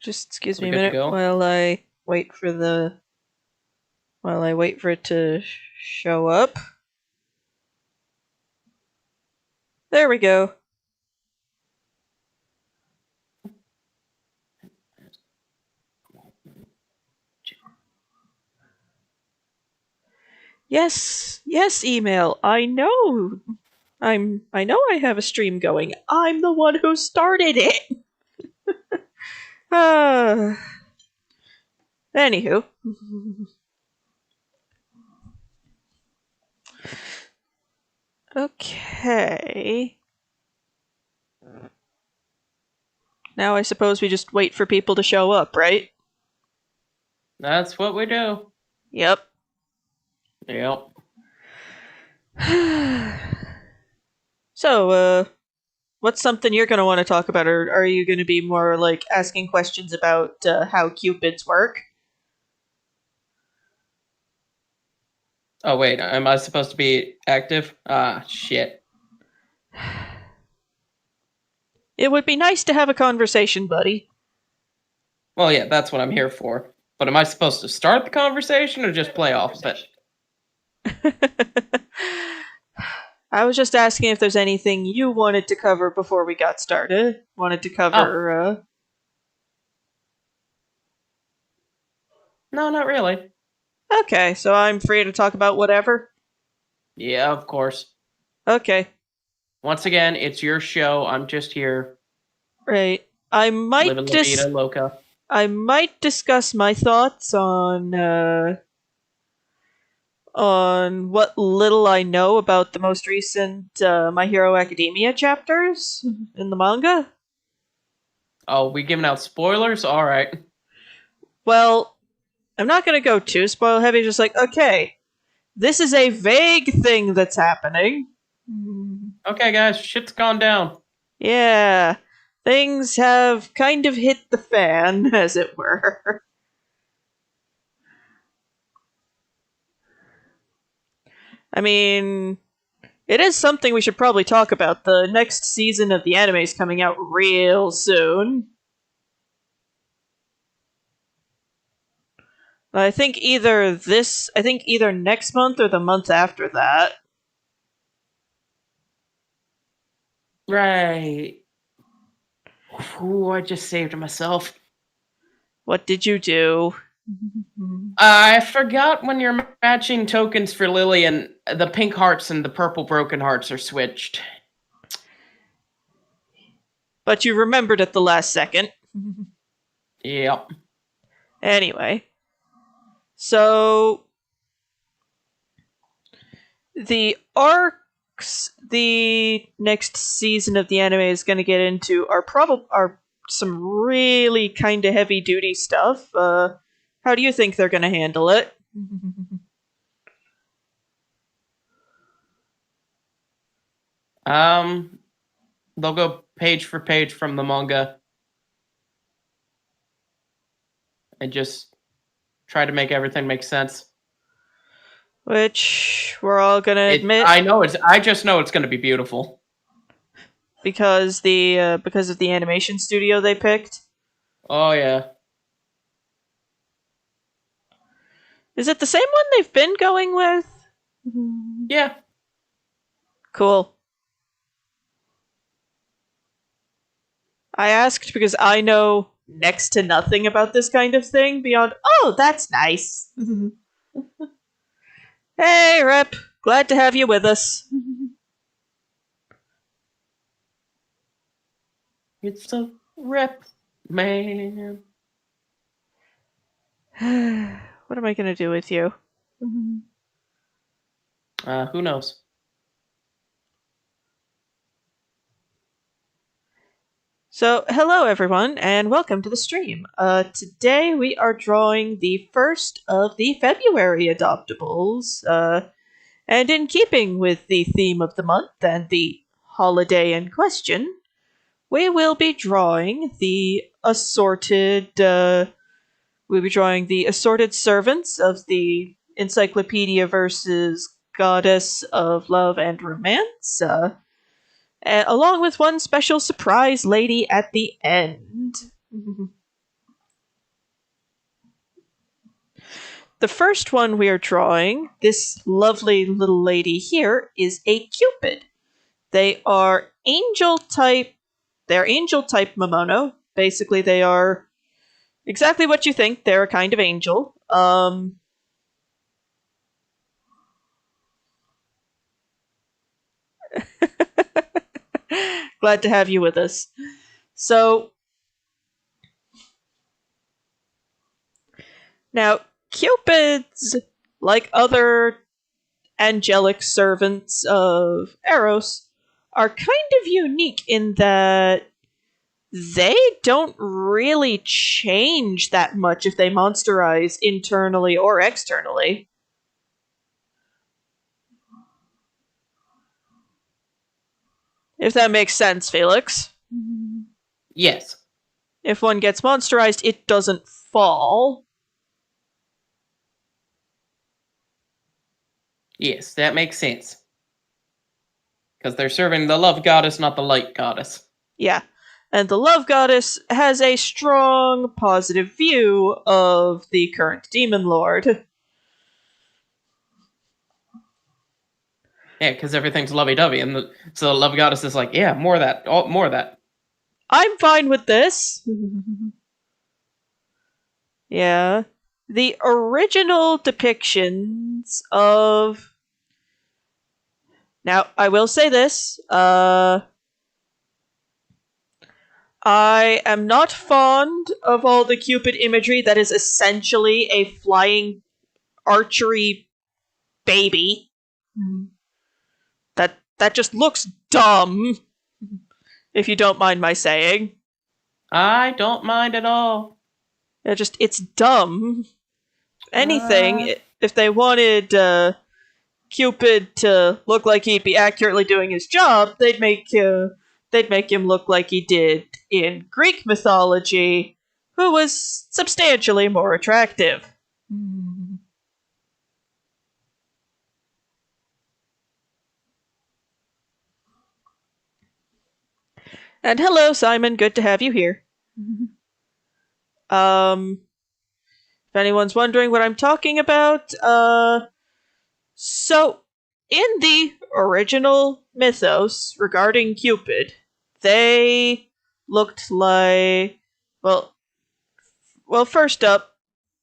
Just excuse Are we me a good to minute go? while I wait for it to show up. There we go. Yes, yes, email. I know. I know I have a stream going. I'm the one who started it. Uh, Anywho. Okay. Now I suppose we just wait for people to show up, right? That's what we do. Yep. Yep. So, what's something you're going to want to talk about, or are you going to be more like asking questions about how Cupids work? Oh wait, am I supposed to be active? Ah, shit. It would be nice to have a conversation, buddy. Well, yeah, that's what I'm here for. But am I supposed to start the conversation or just play off of it? I was just asking if there's anything you wanted to cover before we got started. Wanted to Oh, cover, no, not really. Okay, so I'm free to talk about whatever? Yeah, of course. Okay, Once again, it's your show. I'm just here right. living la vida loca. I might discuss my thoughts on what little I know about the most recent My Hero Academia chapters in the manga. Oh, we giving out spoilers? All right. Well, I'm not going to go too spoil heavy, just like, okay, this is a vague thing that's happening. Okay, guys, shit's gone down. Yeah, things have kind of hit the fan, as it were. I mean, it is something we should probably talk about. The next season of the anime is coming out real soon. I think either next month or the month after that. Right. Ooh, I just saved myself. What did you do? I forgot when you're matching tokens for Lillian, the pink hearts and the purple broken hearts are switched. But you remembered at the last second. Yep. Anyway, so the arcs the next season of the anime is going to get into are some really kind of heavy duty stuff. How do you think they're going to handle it? Um, they'll go page for page from the manga and just try to make everything make sense. Which we're all going to admit I just know it's going to be beautiful. because of the animation studio they picked. Oh yeah. Is it the same one they've been going with? Yeah. Cool. I asked because I know next to nothing about this kind of thing beyond, oh, that's nice. Hey, Rep. Glad to have you with us. It's a rep, man. What am I going to do with you? Who knows? So, hello everyone, and welcome to the stream. Today we are drawing the first of the February Adoptables, and in keeping with the theme of the month and the holiday in question, we will be drawing the assorted servants of the Encyclopedia versus Goddess of Love and Romance, along with one special surprise lady at the end. the first one we are drawing, this lovely little lady here, is a Cupid. They are angel type. They're angel type Momono. Basically, they are exactly what you think. They're a kind of angel. Glad to have you with us. So, now, Cupids, like other angelic servants of Eros, are kind of unique in that they don't really change that much if they monsterize internally or externally. If that makes sense, Felix. Yes. If one gets monsterized, it doesn't fall. Yes, that makes sense. Because they're serving the love goddess, not the light goddess. Yeah. And the love goddess has a strong positive view of the current demon lord. Yeah, because everything's lovey-dovey, and so the love goddess is like, yeah, more of that, more of that. I'm fine with this. Yeah. The original depictions of... Now, I will say this. I am not fond of all the Cupid imagery that is essentially a flying archery baby. That just looks dumb, if you don't mind my saying. I don't mind at all. It's dumb. Anything, if they wanted Cupid to look like he'd be accurately doing his job, they'd make him look like he did in Greek mythology, who was substantially more attractive. And hello, Simon. Good to have you here. If anyone's wondering what I'm talking about, so in the original mythos regarding Cupid, they looked like, well, first up,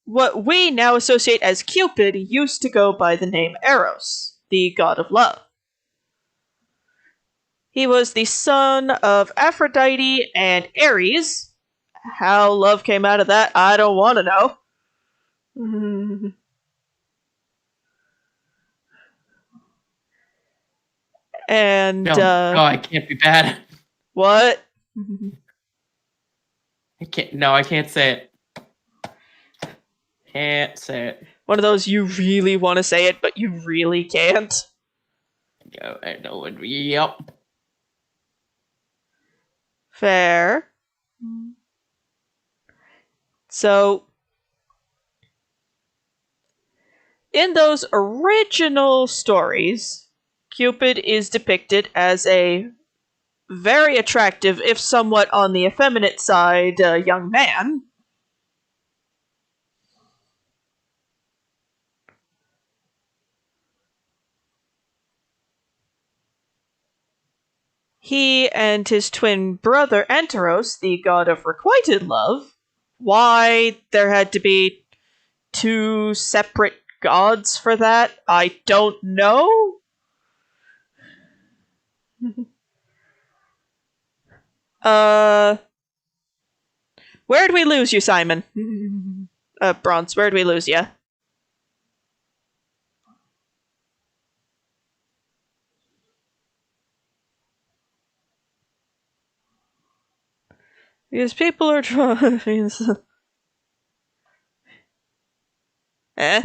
what we now associate as Cupid used to go by the name Eros, the god of love. He was the son of Aphrodite and Ares. How love came out of that, I don't want to know. And No, I can't be bad. What? I can't say it. Can't say it. One of those you really want to say it, but you really can't. I know it. Yep. Fair. So, in those original stories, Cupid is depicted as a very attractive, if somewhat on the effeminate side, young man. He and his twin brother Anteros, the god of requited love. Why there had to be two separate gods for that, I don't know. Where'd we lose you, Simon? Bronze, where'd we lose you? Because people are trying. Eh?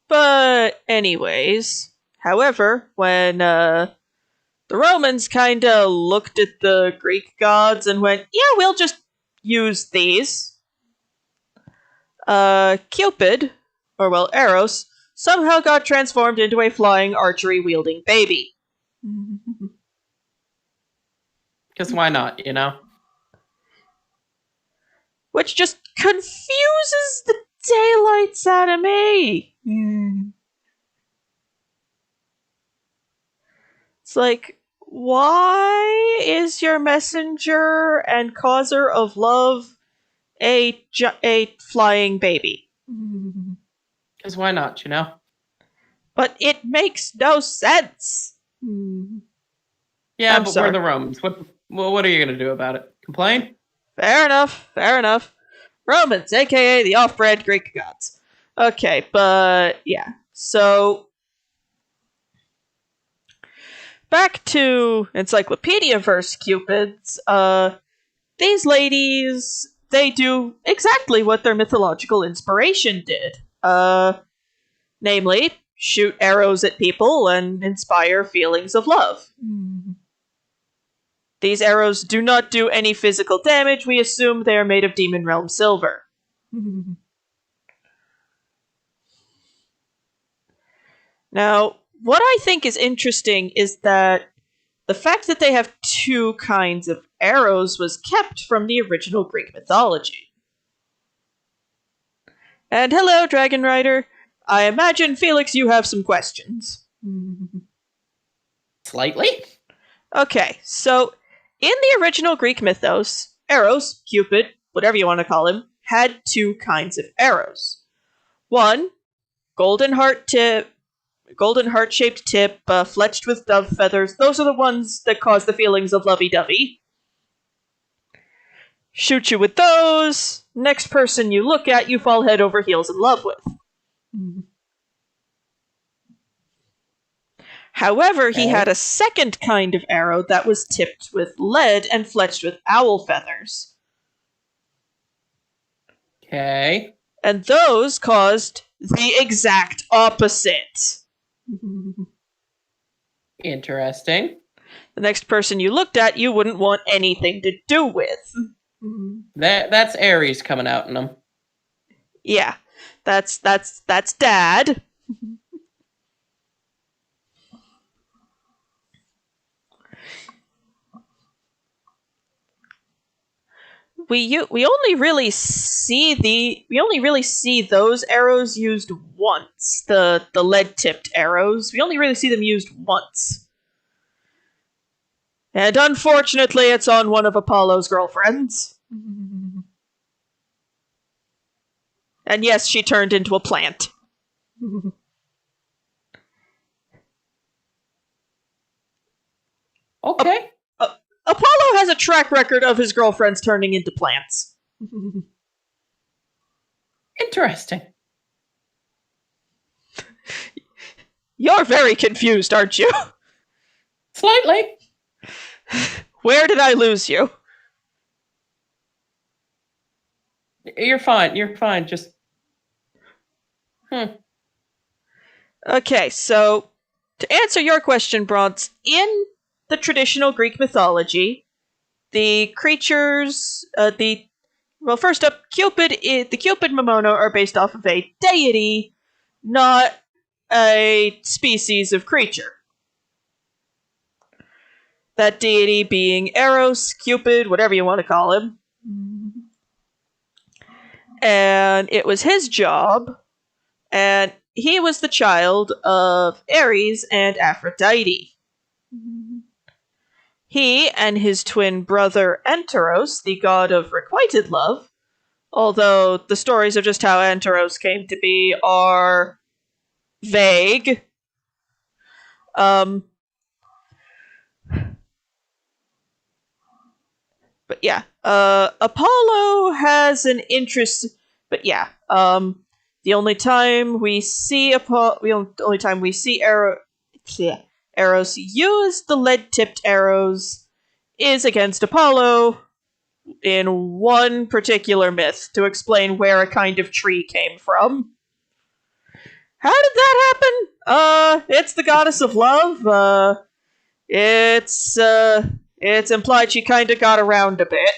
But, anyways, however, when the Romans kinda looked at the Greek gods and went, yeah, we'll just use these. Cupid, or well, Eros, somehow got transformed into a flying archery wielding baby. Because why not, you know? which just confuses the daylights out of me. It's like, why is your messenger and causer of love a flying baby? Because why not, But it makes no sense. Yeah, I'm but sorry. we're the Romans. What are you going to do about it? Complain? Fair enough. Romans, aka the off-brand Greek gods. Okay, but yeah. So, back to Encyclopedia verse Cupids. These ladies, they do exactly what their mythological inspiration did. Namely, shoot arrows at people and inspire feelings of love. These arrows do not do any physical damage. We assume they are made of Demon Realm silver. Now, what I think is interesting is that the fact that they have two kinds of arrows was kept from the original Greek mythology. And hello, Dragon Rider. I imagine, Felix, you have some questions. Slightly? Okay, so in the original Greek mythos, Eros, Cupid, whatever you want to call him, had two kinds of arrows. One, golden heart-shaped tip, fletched with dove feathers. Those are the ones that cause the feelings of lovey-dovey. Shoot you with those. Next person you look at, you fall head over heels in love with. However, he had a second kind of arrow that was tipped with lead and fletched with owl feathers. Okay. And those caused the exact opposite. Interesting. The next person you looked at, you wouldn't want anything to do with. That's Aries coming out in them. Yeah, that's Dad. We only really see those arrows used once. The lead tipped arrows. We only really see them used once. And unfortunately, it's on one of Apollo's girlfriends. And yes, she turned into a plant. Okay. Apollo has a track record of his girlfriends turning into plants. Interesting. You're very confused, aren't you? Slightly. Where did I lose you? You're fine. Just... Okay, so to answer your question, Bronze, in the traditional Greek mythology, the creatures, first up, the Cupid Momono are based off of a deity, not a species of creature. That deity being Eros, Cupid, whatever you want to call him. And it was his job, and he was the child of Ares and Aphrodite. He and his twin brother Anteros, the god of requited love, although the stories of just how Anteros came to be are vague. But yeah, Apollo has an interest. But yeah, the only time we see Eros use the lead-tipped arrows is against Apollo in one particular myth to explain where a kind of tree came from. How did that happen? It's the goddess of love. It's implied she kind of got around a bit.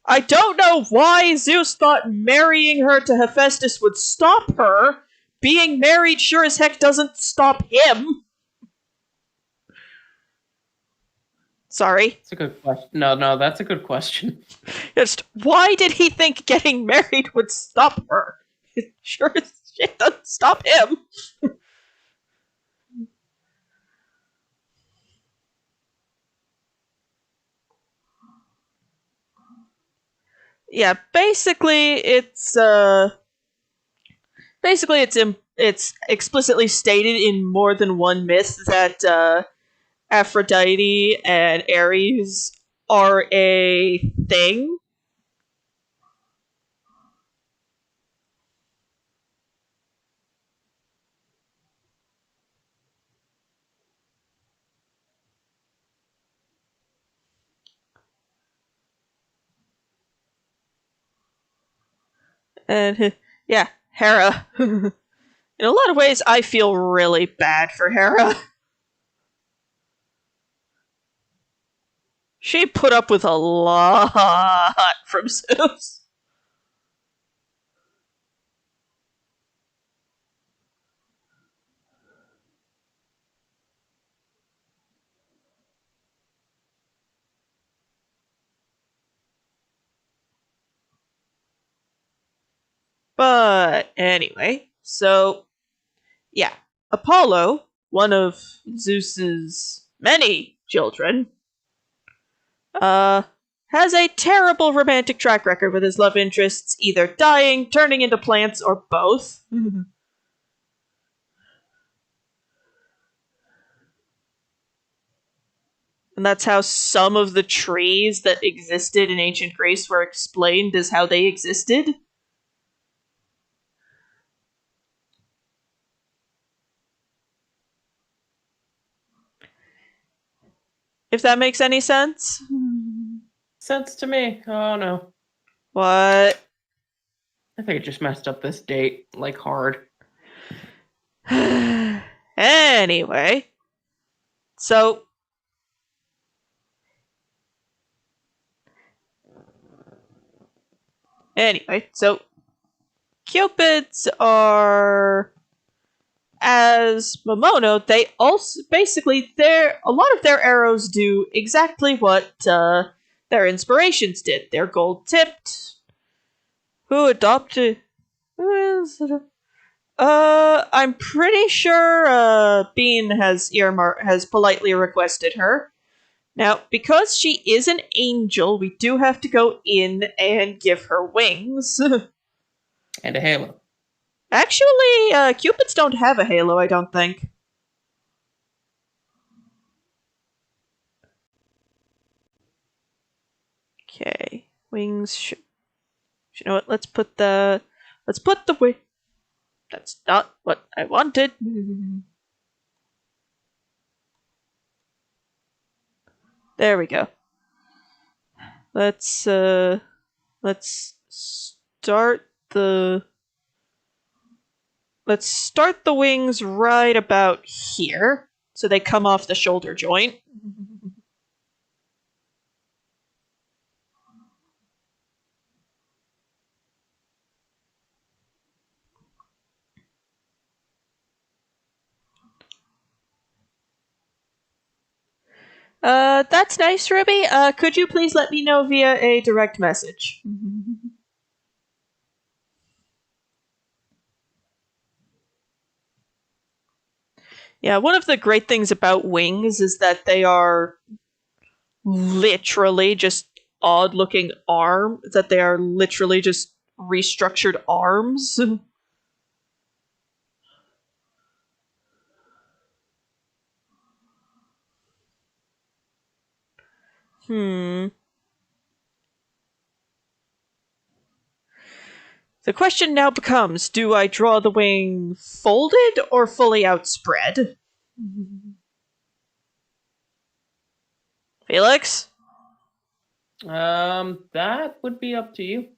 I don't know why Zeus thought marrying her to Hephaestus would stop her. Being married sure as heck doesn't stop him. Sorry. That's a good question. No, that's a good question. Just why did he think getting married would stop her? It sure as shit doesn't stop him. Yeah, it's explicitly stated in more than one myth that Aphrodite and Ares are a thing. And yeah, Hera. In a lot of ways, I feel really bad for Hera. She put up with a lot from Zeus. But anyway, so yeah, Apollo, one of Zeus's many children, uh, has a terrible romantic track record with his love interests either dying, turning into plants, or both. And that's how some of the trees that existed in ancient Greece were explained as how they existed. If that makes any sense. Sense to me. Oh no. What? I think I just messed up this date, like hard. Anyway, so Cupids are, as Momono, they also basically a lot of their arrows do exactly what their inspirations did. They're gold tipped. Who adopted? Who is it? I'm pretty sure Bean has politely requested her. Now, because she is an angel, we do have to go in and give her wings. And a halo. Actually, Cupids don't have a halo, I don't think. Okay, wings. You know what? Let's put the wing. That's not what I wanted. There we go. Let's start the wings right about here, so they come off the shoulder joint. That's nice, Ruby. Could you please let me know via a direct message? Yeah, one of the great things about wings is that they are literally just odd looking that they are literally just restructured arms. Hmm. The question now becomes, do I draw the wing folded or fully outspread? Felix? That would be up to you.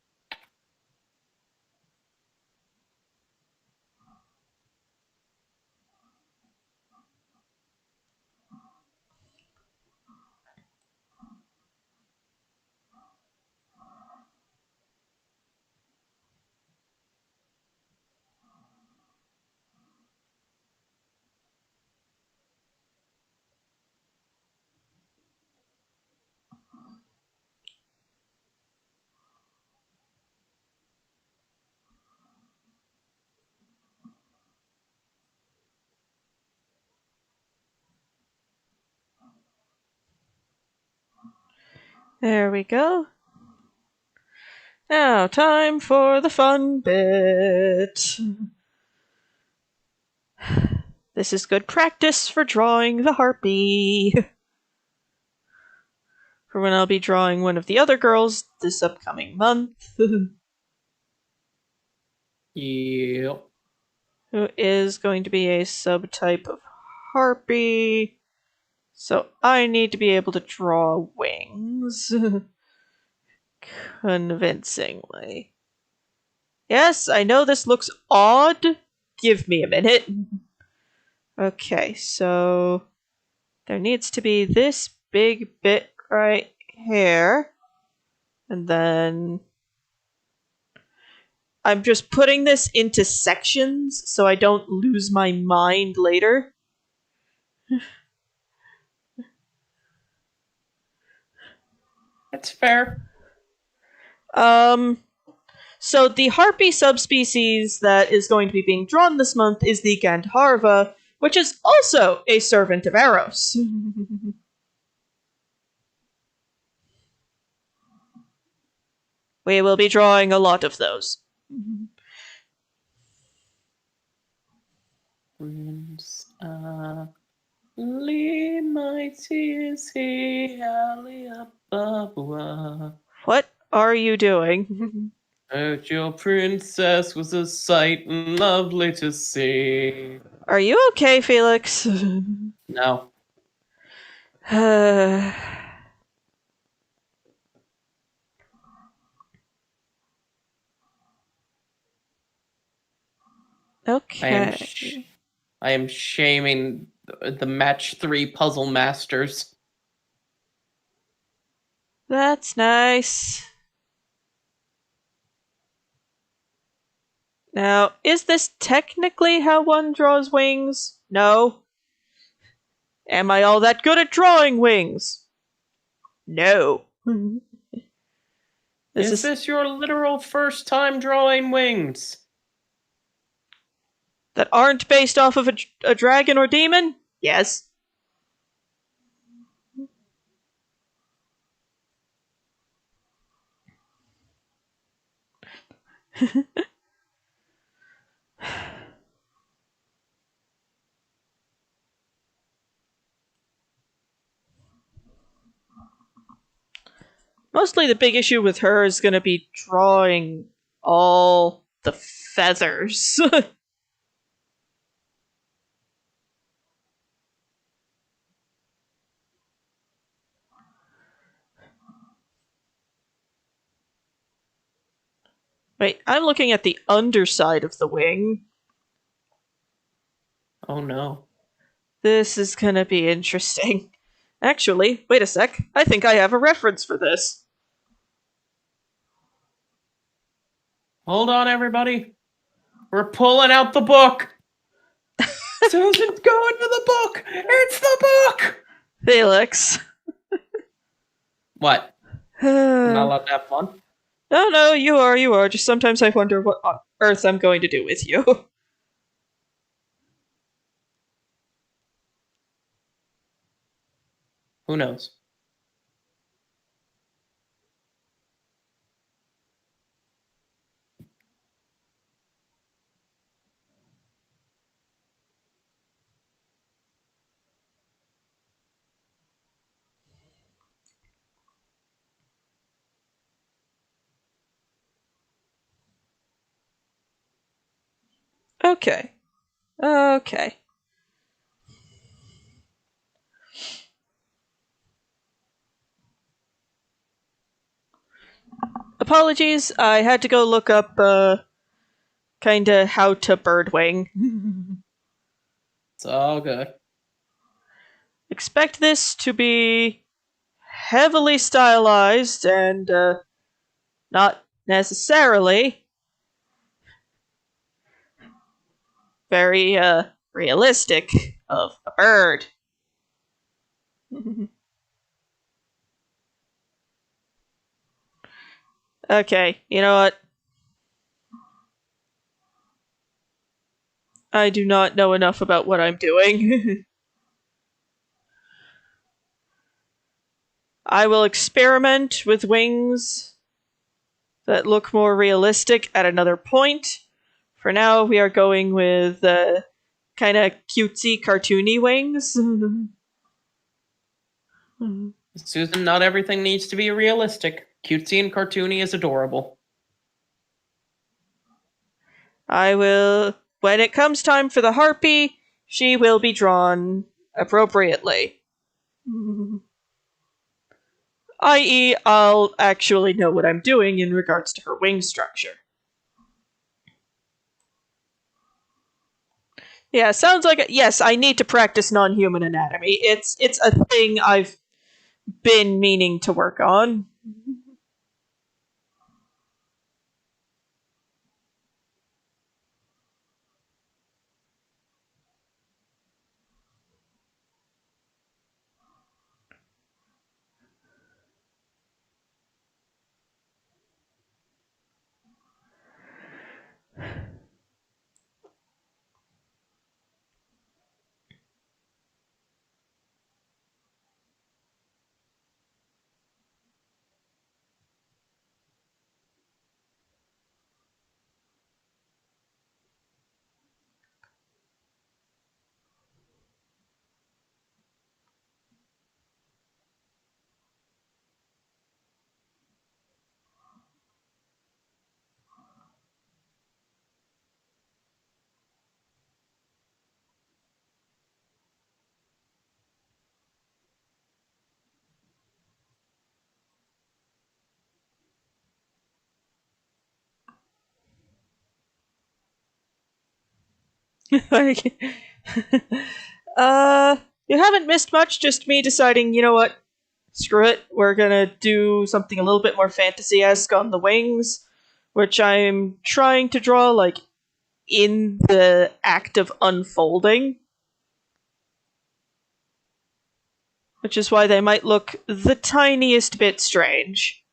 There we go. Now, time for the fun bit. This is good practice for drawing the harpy. For when I'll be drawing one of the other girls this upcoming month. Yep. Who is going to be a subtype of harpy. So I need to be able to draw wings. Convincingly. Yes, I know this looks odd. Give me a minute. Okay, so there needs to be this big bit right here. And then I'm just putting this into sections so I don't lose my mind later. That's fair. So the Harpy subspecies that is going to be being drawn this month is the Gandharva, which is also a servant of Eros. We will be drawing a lot of those. What are you doing? That your princess was a sight lovely to see. Are you okay, Felix? No. Okay. I am shaming the match 3 puzzle masters. That's nice. Now, is this technically how one draws wings? No. Am I all that good at drawing wings? No. Is this your literal first time drawing wings? That aren't based off of a dragon or demon? Yes. Mostly the big issue with her is going to be drawing all the feathers. Wait, I'm looking at the underside of the wing. Oh no. This is gonna be interesting. Actually, wait a sec. I think I have a reference for this. Hold on, everybody. We're pulling out the book. Susan's going to the book. It's the book. Felix. What? I'm not allowed to have fun? No, you are. Just sometimes I wonder what on earth I'm going to do with you. Who knows? Okay. Okay. Apologies, I had to go look up, kinda how to birdwing. It's all good. Expect this to be heavily stylized and, not necessarily very, realistic of a bird. Okay, you know what? I do not know enough about what I'm doing. I will experiment with wings that look more realistic at another point. For now, we are going with kind of cutesy, cartoony wings. Susan, not everything needs to be realistic. Cutesy and cartoony is adorable. I will. When it comes time for the harpy, she will be drawn appropriately. I.e., I'll actually know what I'm doing in regards to her wing structure. Yeah, sounds like yes, I need to practice non-human anatomy. It's a thing I've been meaning to work on. uh, you haven't missed much. Just me deciding, you know what? Screw it. We're gonna do something a little bit more fantasy-esque on the wings, which I'm trying to draw like in the act of unfolding. Which is why they might look the tiniest bit strange.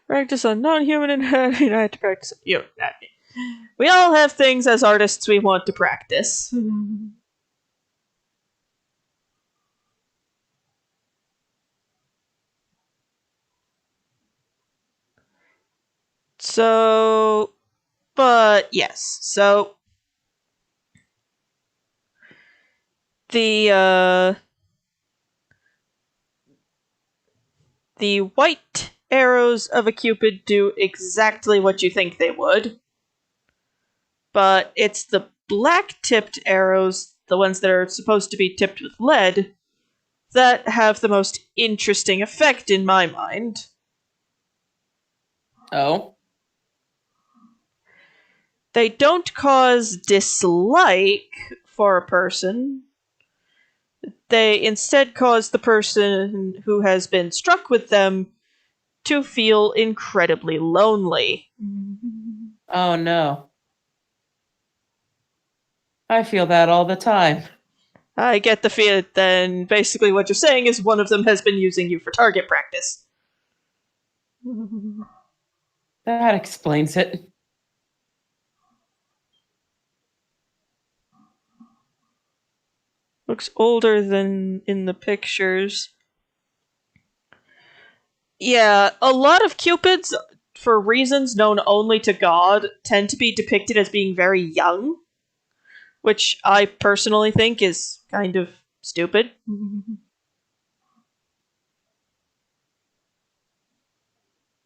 Practice on non-human anatomy. I have to practice human anatomy. We all have things as artists we want to practice. So, but yes. So the the white arrows of a Cupid do exactly what you think they would, but it's the black-tipped arrows, the ones that are supposed to be tipped with lead, that have the most interesting effect in my mind. Oh? They don't cause dislike for a person. They instead cause the person who has been struck with them to feel incredibly lonely. Oh no. I feel that all the time. I get the feel then basically what you're saying is one of them has been using you for target practice. That explains it. Looks older than in the pictures. Yeah, a lot of Cupids, for reasons known only to God, tend to be depicted as being very young, which I personally think is kind of stupid.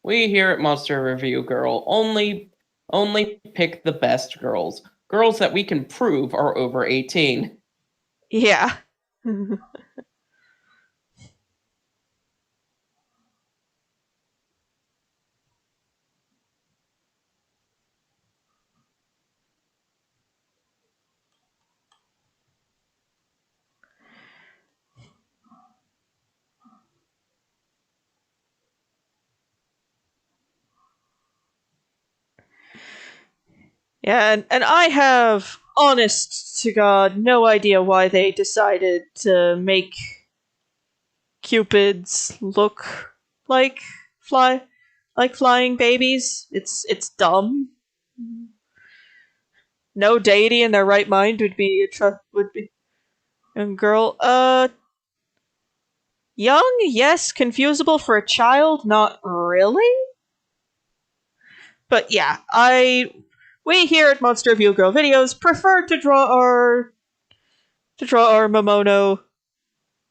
We here at Monster Review Girl only pick the best girls. Girls that we can prove are over 18. Yeah. Yeah, and I have, honest to God, no idea why they decided to make Cupids look like fly. like flying babies. It's dumb. No deity in their right mind would be would be young girl. Young, yes. Confusable for a child, not really. But yeah, we here at Monster Review Girl Videos prefer to draw our Momono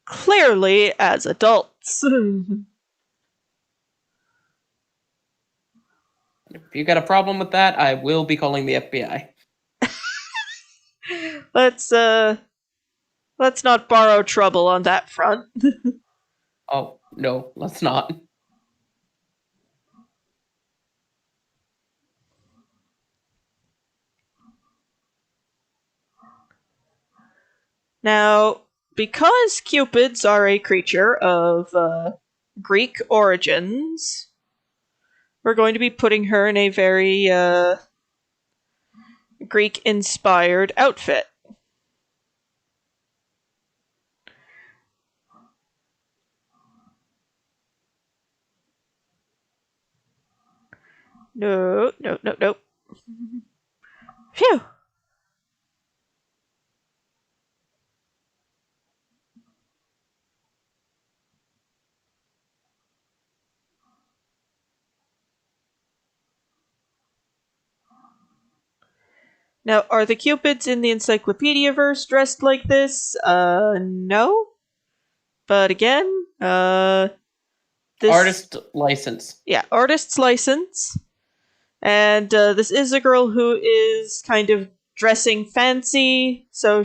clearly as adults. If you got a problem with that, I will be calling the FBI. let's not borrow trouble on that front. Oh, no, let's not. Now, because Cupids are a creature of Greek origins, we're going to be putting her in a very Greek-inspired outfit. No. Phew. Now, are the Cupids in the Encyclopedia-verse dressed like this? No. But again, this... Artist license. Yeah, artist's license. And this is a girl who is kind of dressing fancy, so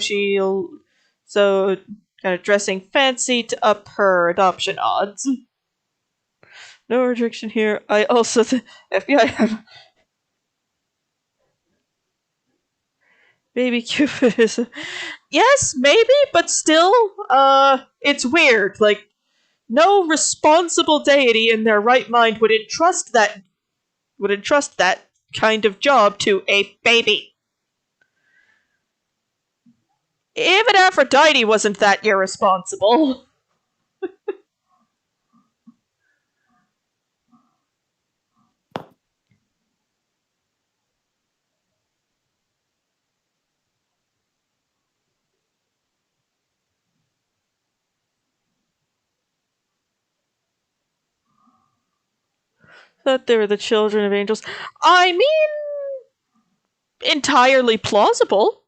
kind of dressing fancy to up her adoption odds. No rejection here. I also FBI have Baby Cupid is yes, maybe, but still, it's weird. Like, no responsible deity in their right mind would entrust that kind of job to a baby. Even Aphrodite wasn't that irresponsible. That they were the children of angels. I mean, entirely plausible.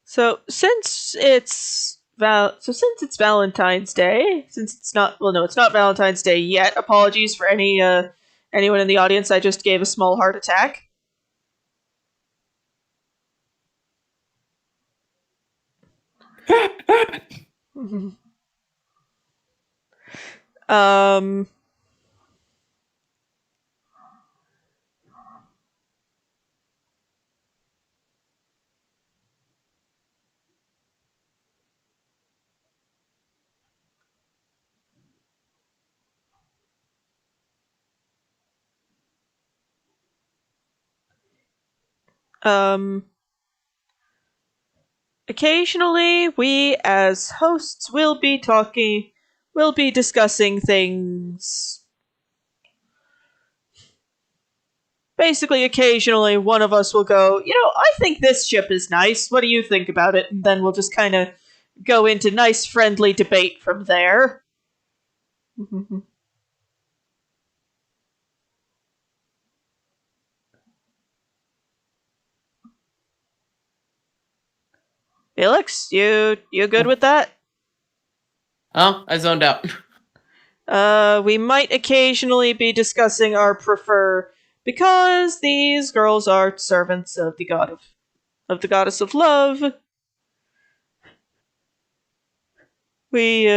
So since it's Valentine's Day, since it's not it's not Valentine's Day yet. Apologies for anyone in the audience. I just gave a small heart attack. um um Occasionally, we as hosts will be discussing things. Basically, occasionally, one of us will go, I think this ship is nice. What do you think about it? And then we'll just kind of go into nice, friendly debate from there. Felix, you good with that? Oh, I zoned out. We might occasionally be discussing our because these girls are servants of the goddess of love. We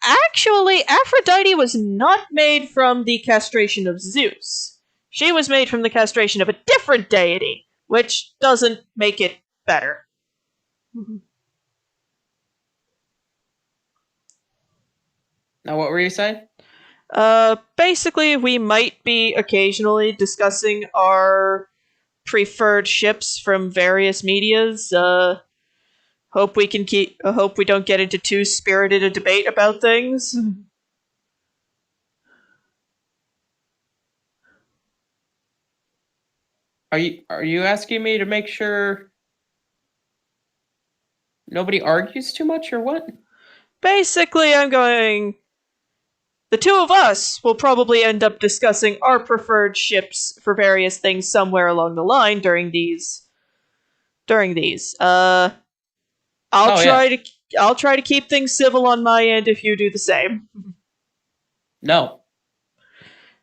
actually, Aphrodite was not made from the castration of Zeus. She was made from the castration of a different deity, which doesn't make it better. Now, what were you saying? Basically, we might be occasionally discussing our preferred ships from various medias. Hope we can keep. Hope we don't get into too spirited a debate about things. Are you asking me to make sure nobody argues too much, or what? Basically, I'm going. The two of us will probably end up discussing our preferred ships for various things somewhere along the line during these. I'll Oh yeah. try to. I'll try to keep things civil on my end if you do the same. No.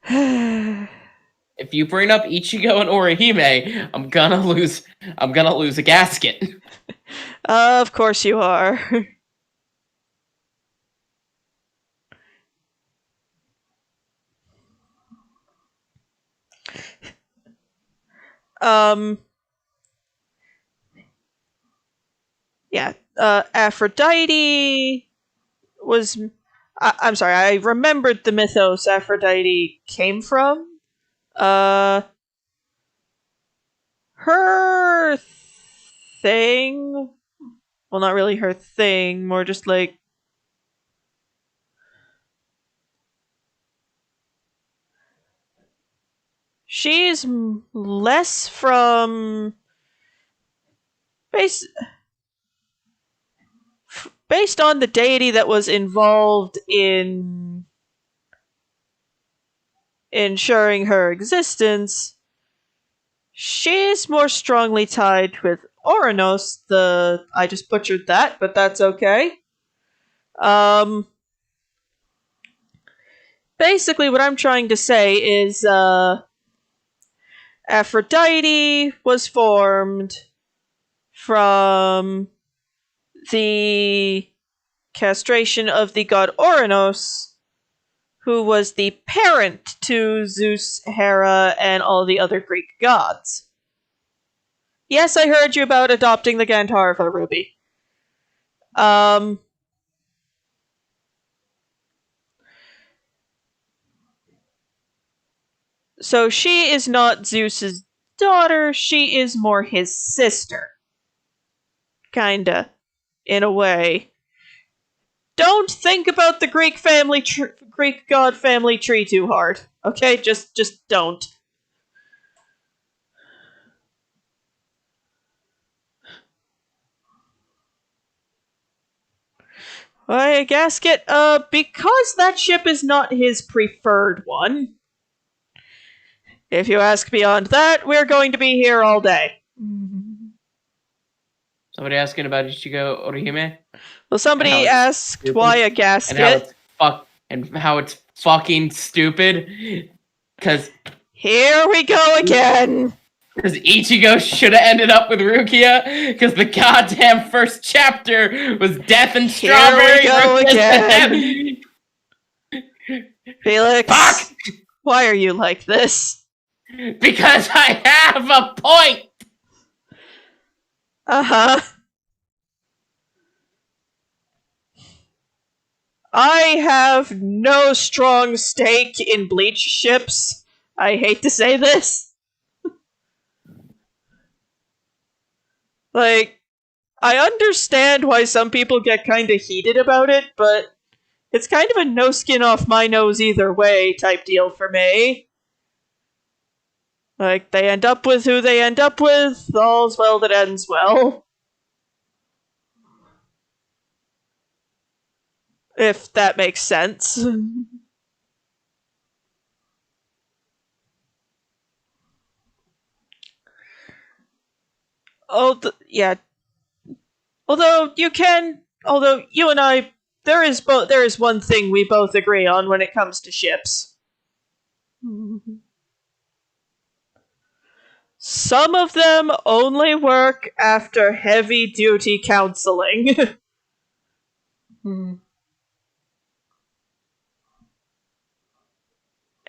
If you bring up Ichigo and Orihime, I'm gonna lose a gasket. Of course you are. um yeah, Aphrodite was I'm sorry, I remembered the mythos Aphrodite came from. Uh her thing, well, not really her thing, more just like she's less from base based on the deity that was involved in ensuring her existence. She's more strongly tied with Oranos. I just butchered that, but that's okay. Um, basically, what I'm trying to say is, Aphrodite was formed from the castration of the god Oranos, who was the parent to Zeus, Hera, and all the other Greek gods. Yes, I heard you about adopting the Gandharva, Ruby. Um, so she is not Zeus's daughter, she is more his sister. Kinda, in a way. Don't think about the Greek god family tree too hard. Okay, just don't. Why, Gasket, because that ship is not his preferred one. If you ask beyond that, we're going to be here all day. Somebody asking about Ichigo Orihime Well, somebody asked why a gasket. and how it's fucking stupid. Cause Here we go again. Ichigo should have ended up with Rukia, because the goddamn first chapter was death and strawberry. Here we go again. Felix, fuck! Why are you like this? Because I have a point. Uh-huh. I have no strong stake in Bleach ships. I hate to say this. Like, I understand why some people get kinda heated about it, but it's kind of a no skin off my nose either way type deal for me. Like, they end up with who they end up with, all's well that ends well. If that makes sense. Yeah. Although you and I, there is one thing we both agree on when it comes to ships. Some of them only work after heavy duty counseling.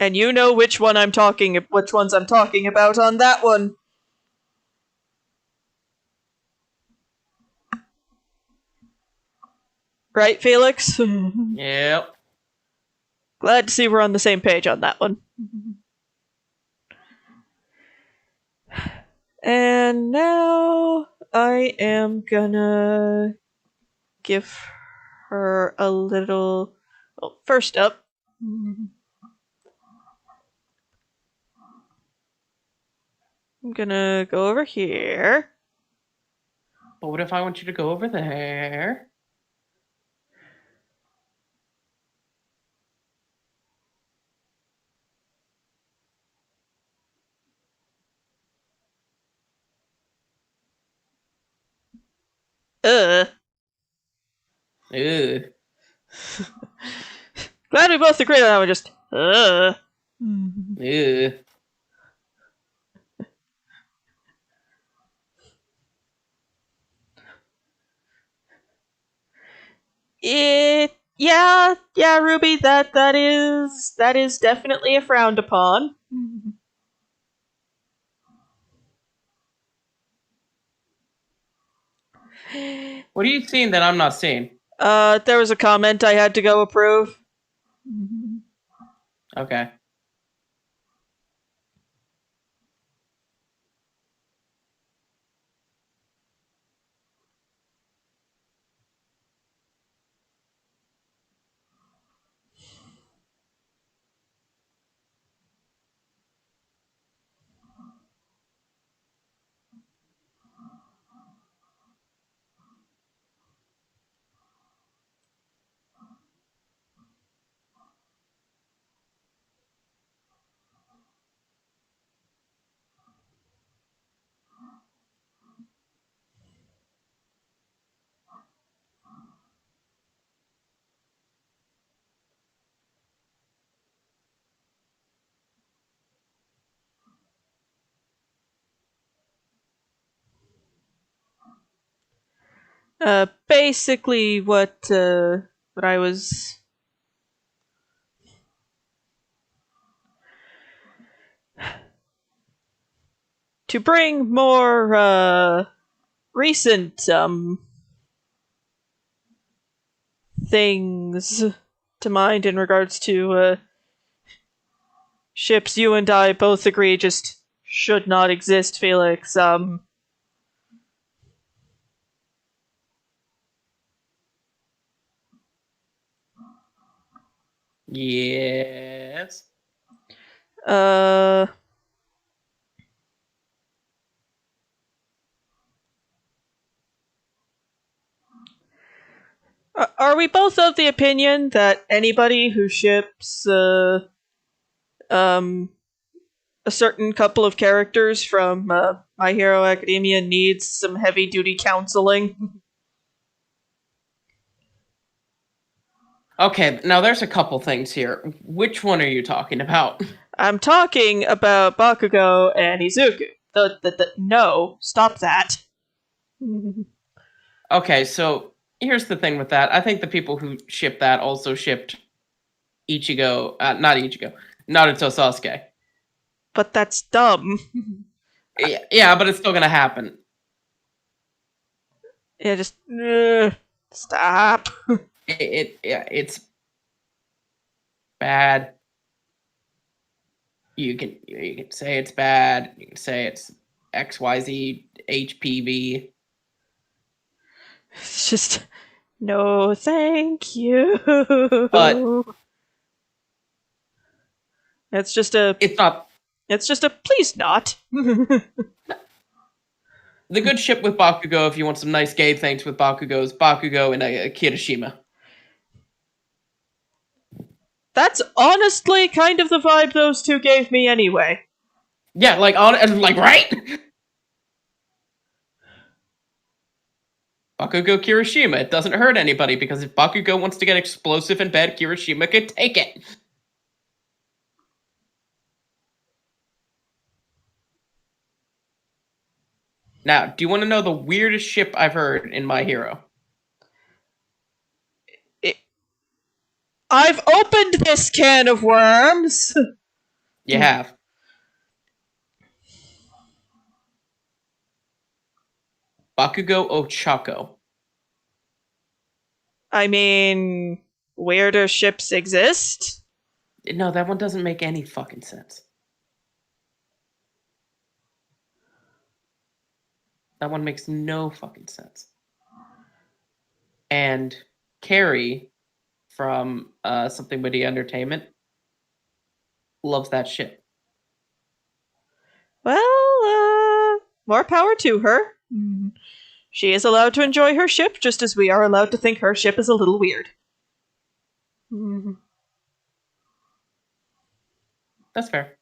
And you know which ones I'm talking about on that one. Right, Felix? Yep. Glad to see we're on the same page on that one. And now, I am gonna give her a little. Well, first up, I'm gonna go over here. But what if I want you to go over there? Ugh. Ugh. Glad we both agree on that one. Just Ugh. Yeah, Ruby. That is definitely a frowned upon. What are you seeing that I'm not seeing? There was a comment I had to go approve. Okay. Basically, what I was to bring more recent things to mind in regards to ships you and I both agree just should not exist, Felix. Yes. Uh, are we both of the opinion that anybody who ships um a certain couple of characters from My Hero Academia needs some heavy duty counseling? Okay, now there's a couple things here. Which one are you talking about? I'm talking about Bakugo and Izuku. No, stop that. Okay, so here's the thing with that. I think the people who shipped that also shipped Ichigo, not Ichigo, Naruto Sasuke. But that's dumb. Yeah, but it's still gonna happen. Yeah, just stop. It's bad. You can say it's bad. You can say it's XYZ HPV. It's just no, thank you. But It's just a. it's not It's just a. Please not. the good ship with Bakugo. If you want some nice gay things with Bakugo, is Bakugo and a Kirishima. That's honestly kind of the vibe those two gave me anyway. Yeah, like right. Bakugo Kirishima. It doesn't hurt anybody because if Bakugo wants to get explosive in bed, Kirishima could take it. Now, do you want to know the weirdest ship I've heard in My Hero? I've opened this can of worms. You have. Bakugo Ochako. I mean, weirder ships exist. No, that one doesn't make any fucking sense. That one makes no fucking sense. And Carrie from Something Witty Entertainment loves that shit. Well, more power to her. She is allowed to enjoy her ship, just as we are allowed to think her ship is a little weird. That's fair.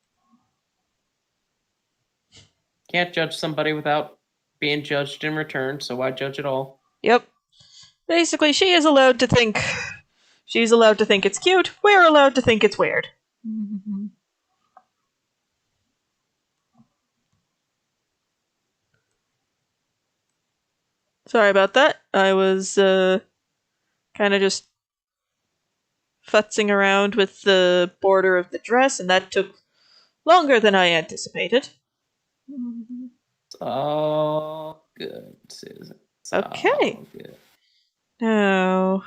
Can't judge somebody without being judged in return, so why judge at all? Yep. Basically, she is allowed to think. She's allowed to think it's cute. We're allowed to think it's weird. Sorry about that. I was kind of just futzing around with the border of the dress, and that took longer than I anticipated. It's all good, Susan. It's Okay. all good. Now.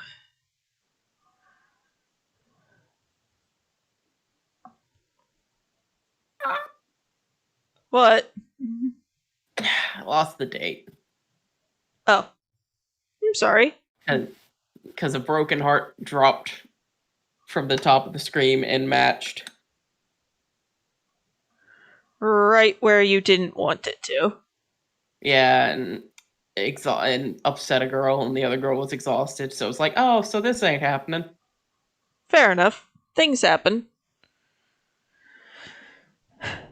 What? I lost the date. Oh. I'm sorry. Because a broken heart dropped from the top of the screen and matched. Right where you didn't want it to. Yeah, and upset a girl, and the other girl was exhausted. So it's like, oh, so this ain't happening. Fair enough. Things happen.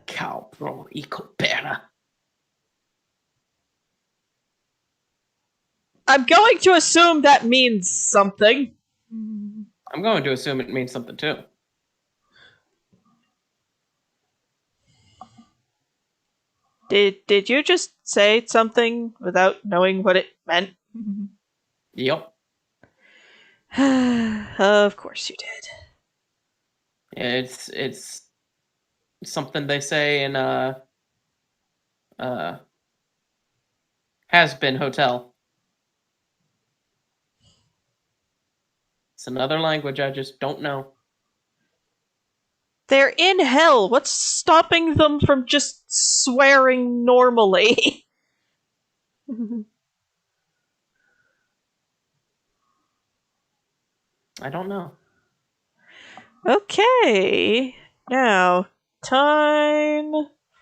Cabrón, hijo perra. I'm going to assume that means something. I'm going to assume it means something too. Did you just say something without knowing what it meant? Yep. Of course you did. It's something they say in Has Been Hotel. It's another language I just don't know. They're in hell. What's stopping them from just swearing normally? I don't know. Okay. Now, time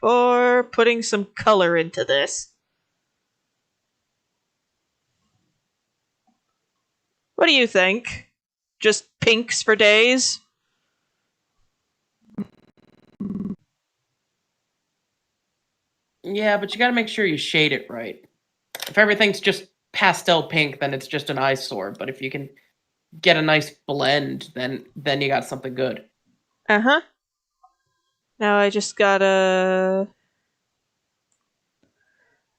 for putting some color into this. What do you think? Just pinks for days? Yeah, but you gotta make sure you shade it right. If everything's just pastel pink, then it's just an eyesore. But if you can get a nice blend, then you got something good. Uh-huh. Now I just gotta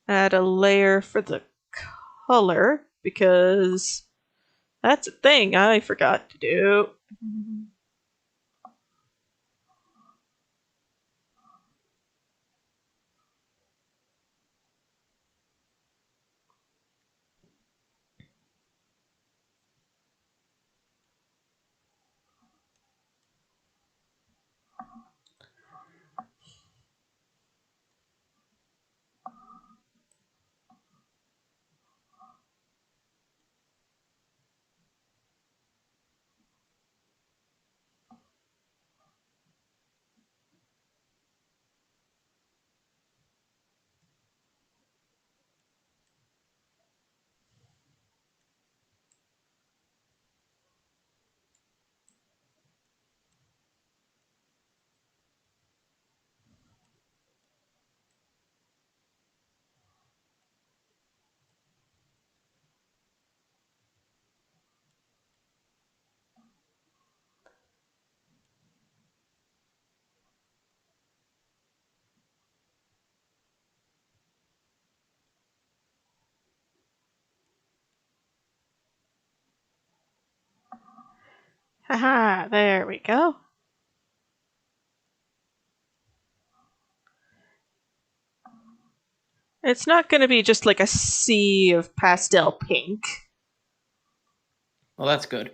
add a layer for the color, because that's a thing I forgot to do. Haha, there we go. It's not going to be just like a sea of pastel pink. Well, that's good.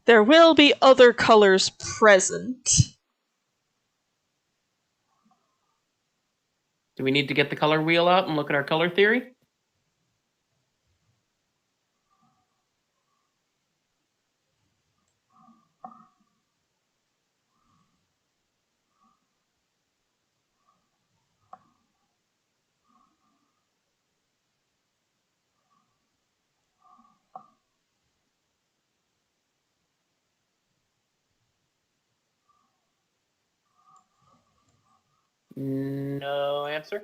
There will be other colors present. Do we need to get the color wheel out and look at our color theory? No answer.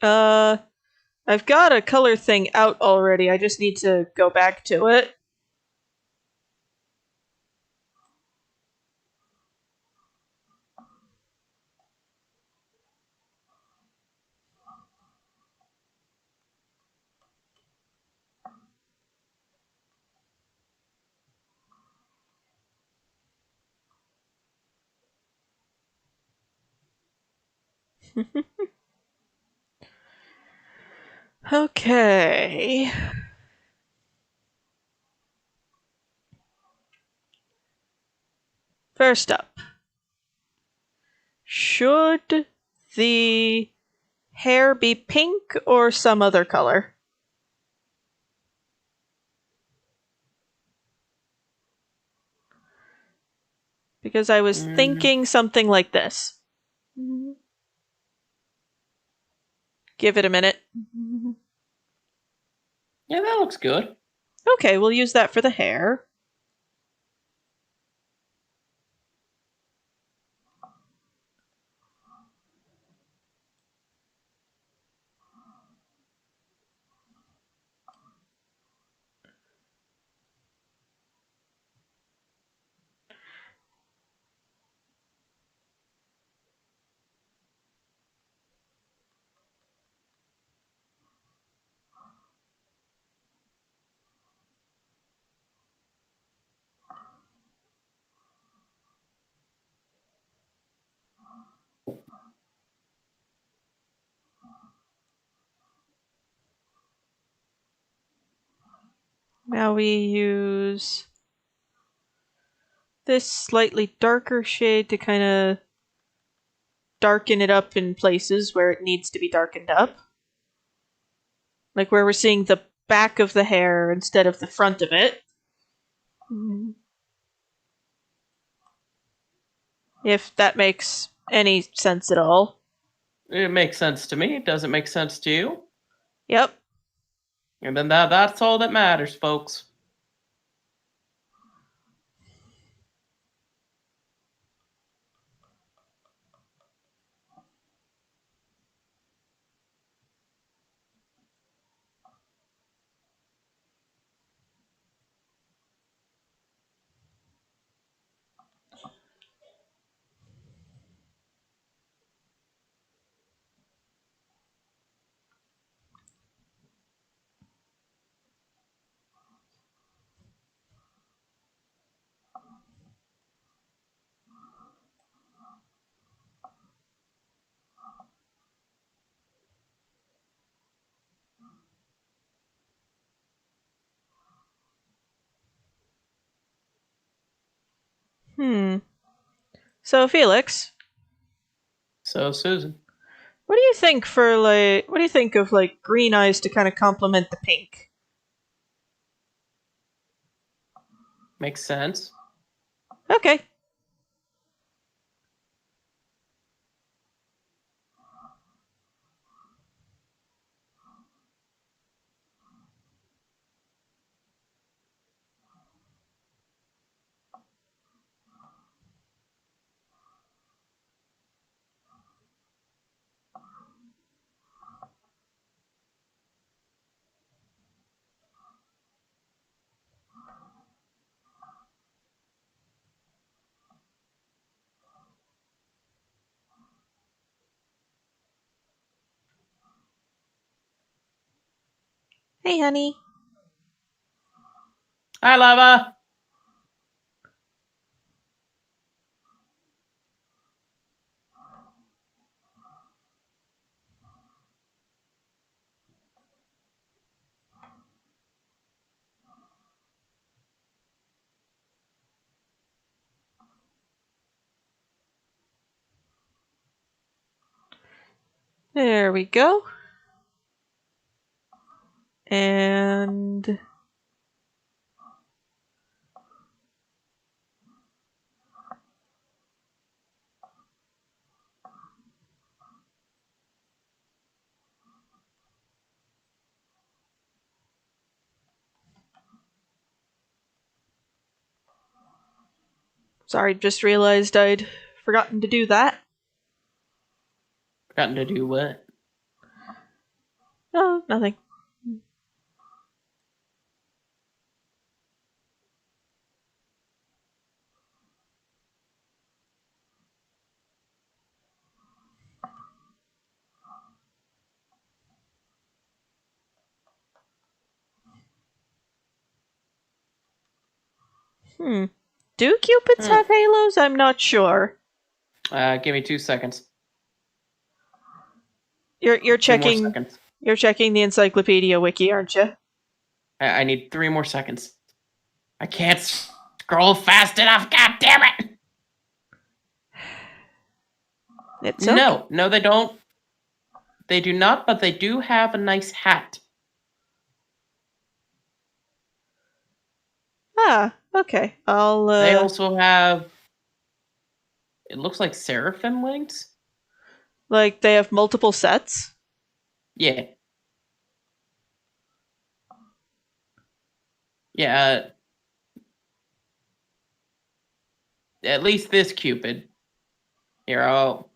I've got a color thing out already. I just need to go back to it. Okay. First up, should the hair be pink or some other color? Because I was thinking something like this. Give it a minute. Yeah, that looks good. Okay, we'll use that for the hair. Now we use this slightly darker shade to kind of darken it up in places where it needs to be darkened up. Like where we're seeing the back of the hair instead of the front of it. If that makes any sense at all. It makes sense to me. Does it make sense to you? Yep. And then that's all that matters, folks. So Felix, So, Susan. what do you think for like? What do you think of like green eyes to kind of complement the pink? Makes sense. Okay. Hey, honey. Hi, Lava. There we go. And sorry, just realized I'd forgotten to do that. Forgotten to do what? Oh, nothing. Do Cupids Hmm. have halos? I'm not sure. Give me 2 seconds. You're 2 more checking seconds. you're checking the encyclopedia wiki, aren't you? I need 3 more seconds. I can't scroll fast enough. God damn it! It's okay. No, they don't. They do not, but they do have a nice hat. Ah, okay. I'll They also have. It looks like seraphim wings. like they have multiple sets. Yeah. Yeah. At least this Cupid. Here, I'll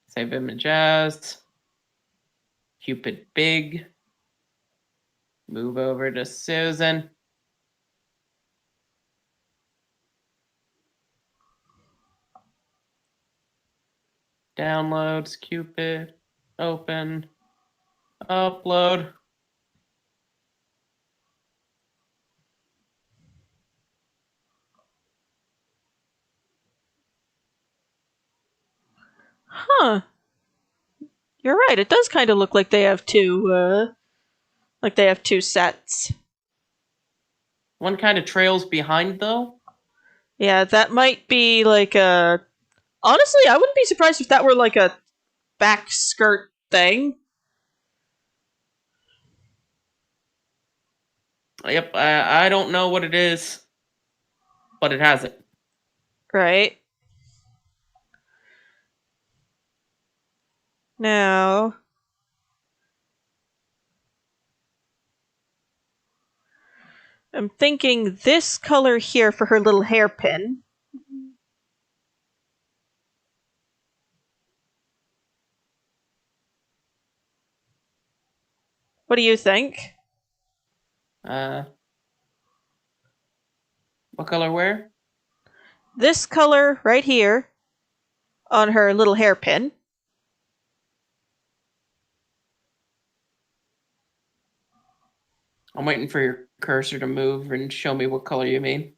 save image as Cupid Big. Move over to Susan. Downloads Cupid. Open. Upload. Huh. You're right. It does kind of look like they have two sets. One kind of trails behind though. Yeah, that might be like a. Honestly, I wouldn't be surprised if that were like a back skirt thing. Yep, I don't know what it is, but it has it. Right. Now, I'm thinking this color here for her little hairpin. What do you think? Uh, what color where? This color right here on her little hairpin. I'm waiting for your cursor to move and show me what color you mean.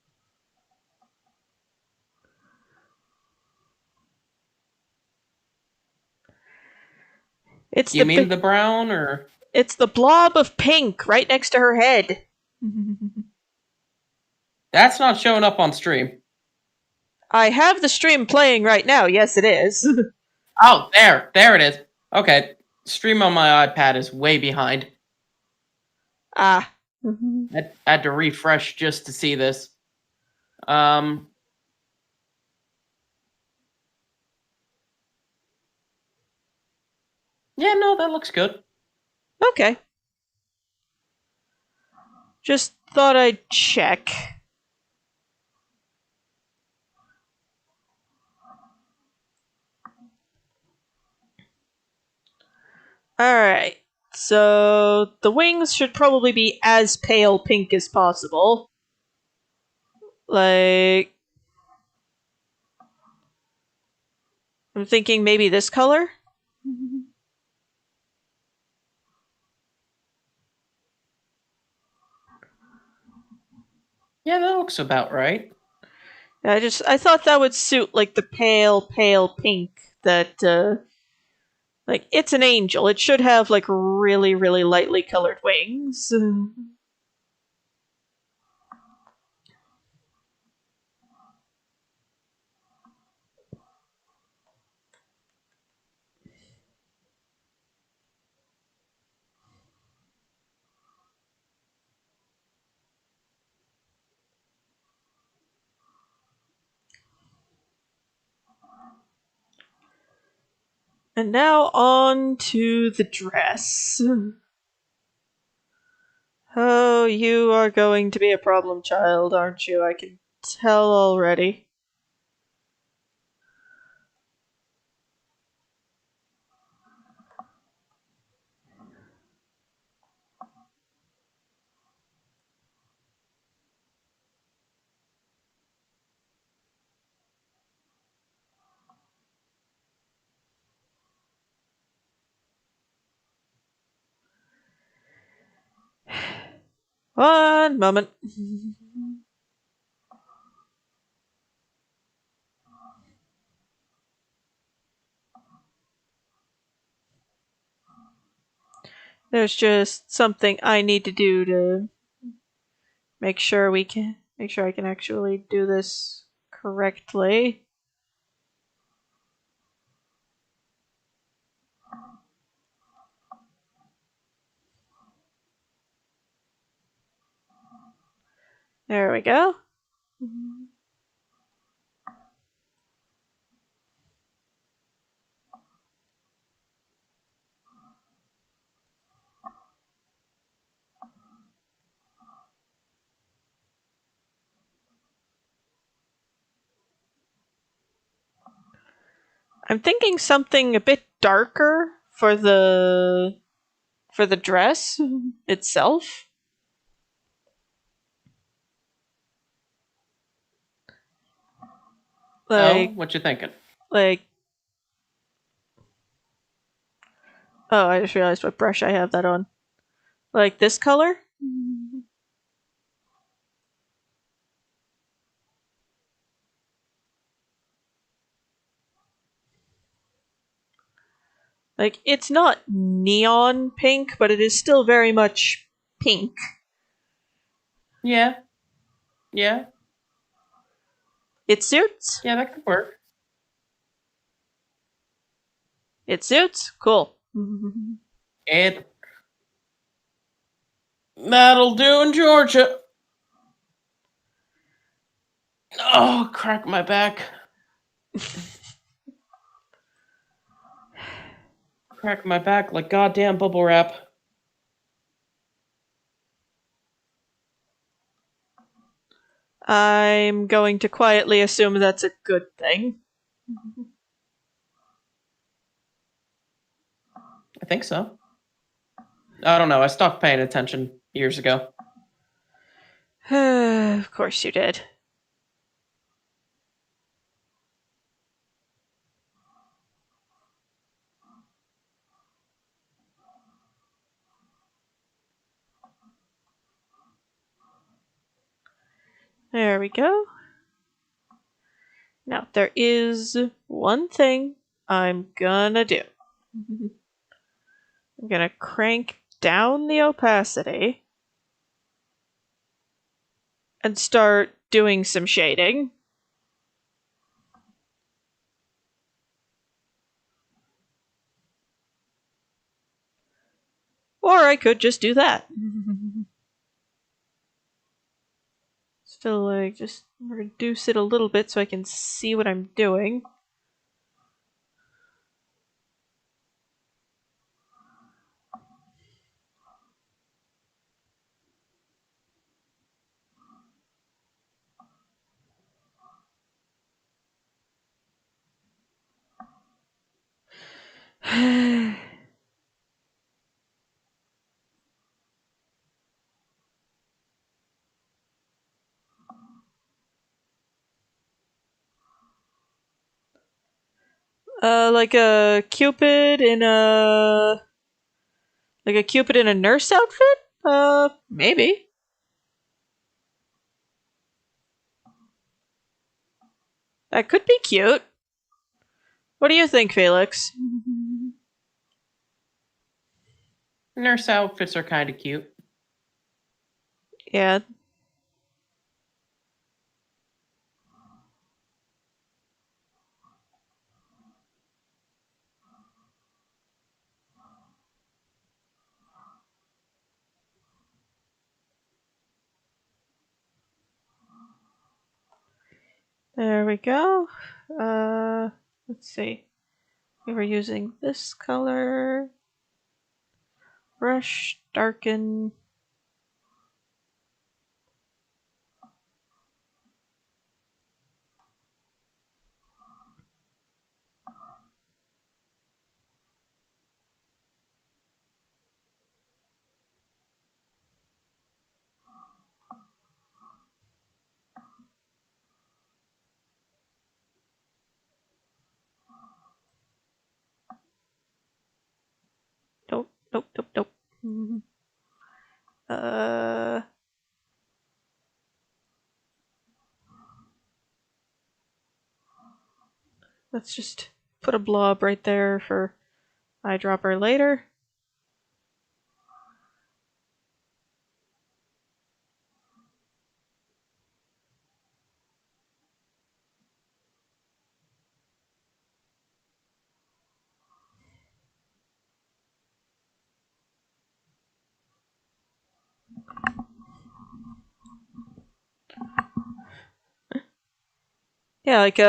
It's You the mean the brown or? it's the blob of pink right next to her head. That's not showing up on stream. I have the stream playing right now. Yes, it is. Oh, there it is. Okay, stream on my iPad is way behind. Ah. I had to refresh just to see this. Um, yeah, no, that looks good. Okay. Just thought I'd check. Alright. So the wings should probably be as pale pink as possible. Like, I'm thinking maybe this color? Yeah, that looks about right. I thought that would suit like the pale pink that like it's an angel. It should have like really lightly colored wings. And now on to the dress. Oh, you are going to be a problem child, aren't you? I can tell already. One moment. There's just something I need to do to make sure I can actually do this correctly. There we go. I'm thinking something a bit darker for the dress itself. Oh, Like what you thinking? like oh, I just realized what brush I have that on. Like this color? Like it's not neon pink, but it is still very much pink. Yeah. Yeah. It suits? Yeah, that could work. It suits? Cool. It That'll do in Georgia. Oh, crack my back. Crack my back like goddamn bubble wrap. I'm going to quietly assume that's a good thing. I think so. I don't know. I stopped paying attention years ago. Of course you did. There we go. Now, there is one thing I'm gonna do. I'm gonna crank down the opacity and start doing some shading. Or I could just do that. Still, like, just reduce it a little bit so I can see what I'm doing. Like a Cupid in a nurse outfit? Maybe. That could be cute. What do you think, Felix? Nurse outfits are kind of cute. Yeah. There we go. Let's see. We were using this color. Brush, darken. Nope, nope, nope, nope. Uh, let's just put a blob right there for eyedropper later. Yeah, like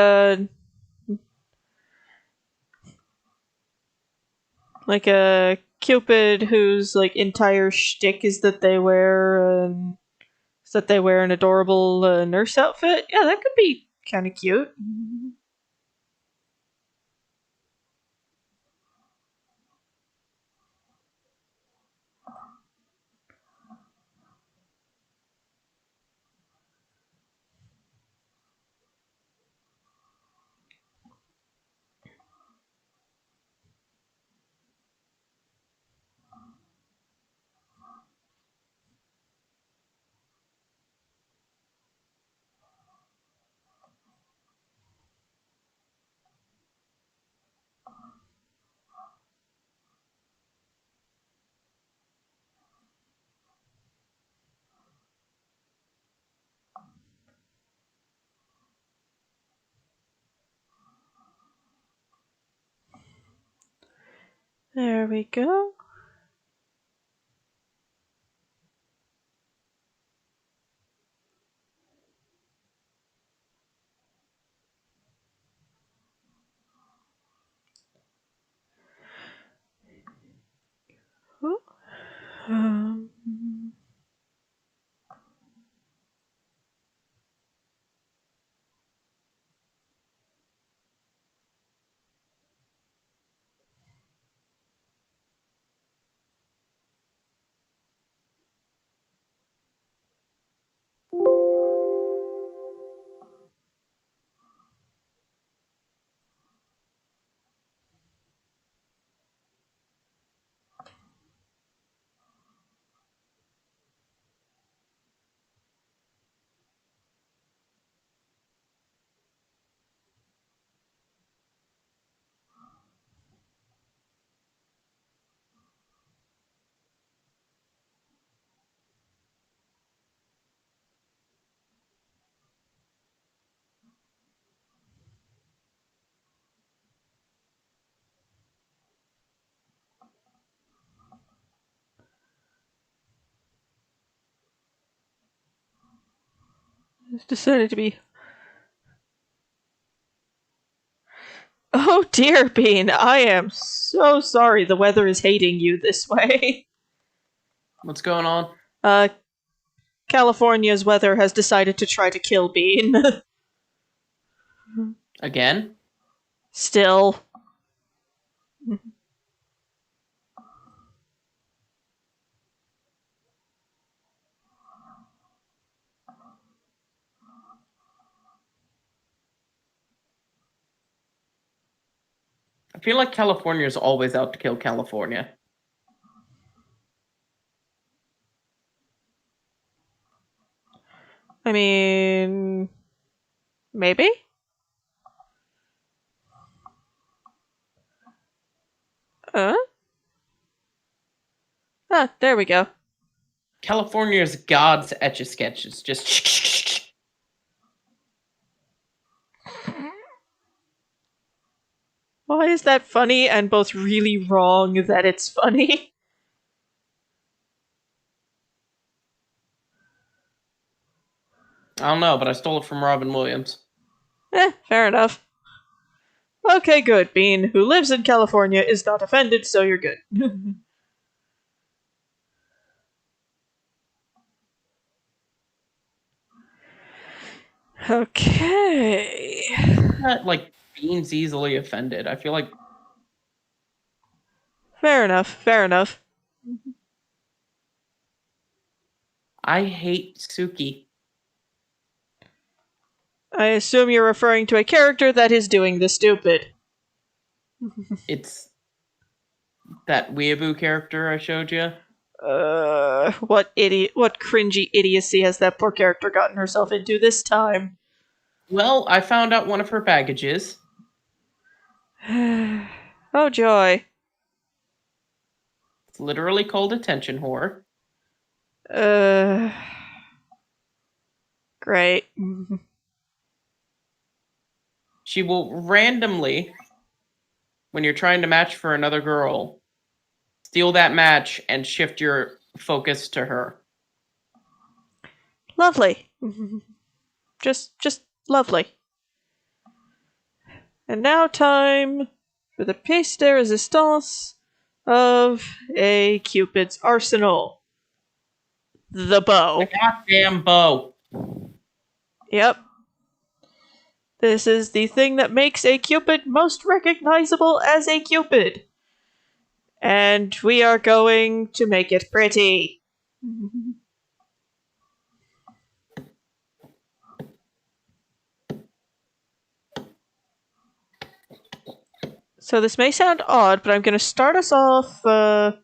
a Cupid whose like entire shtick is that they wear an adorable nurse outfit. Yeah, that could be kind of cute. There we go. Um, it's decided to be. Oh dear, Bean, I am so sorry the weather is hating you this way. What's going on? Uh, California's weather has decided to try to kill Bean. Again? Still. I feel like California is always out to kill California. I mean, maybe? Uh? Ah, there we go. California's God's Etch-a-Sketch is just Why is that funny and both really wrong that it's funny? I don't know, but I stole it from Robin Williams. Fair enough. Okay, good. Bean, who lives in California, is not offended, so you're good. Okay. Not like Bean's easily offended. I feel like Fair enough, fair enough. I hate Suki. I assume you're referring to a character that is doing the stupid. It's that weeaboo character I showed you. What cringy idiocy has that poor character gotten herself into this time? Well, I found out one of her baggages. Oh joy. It's literally called attention whore. Uh, great. She will randomly, when you're trying to match for another girl, steal that match and shift your focus to her. Lovely. Just lovely. And now time for the pièce de résistance of a Cupid's arsenal. The The bow. goddamn bow. Yep. This is the thing that makes a Cupid most recognizable as a Cupid. And we are going to make it pretty. So this may sound odd, but I'm going to start us off. We're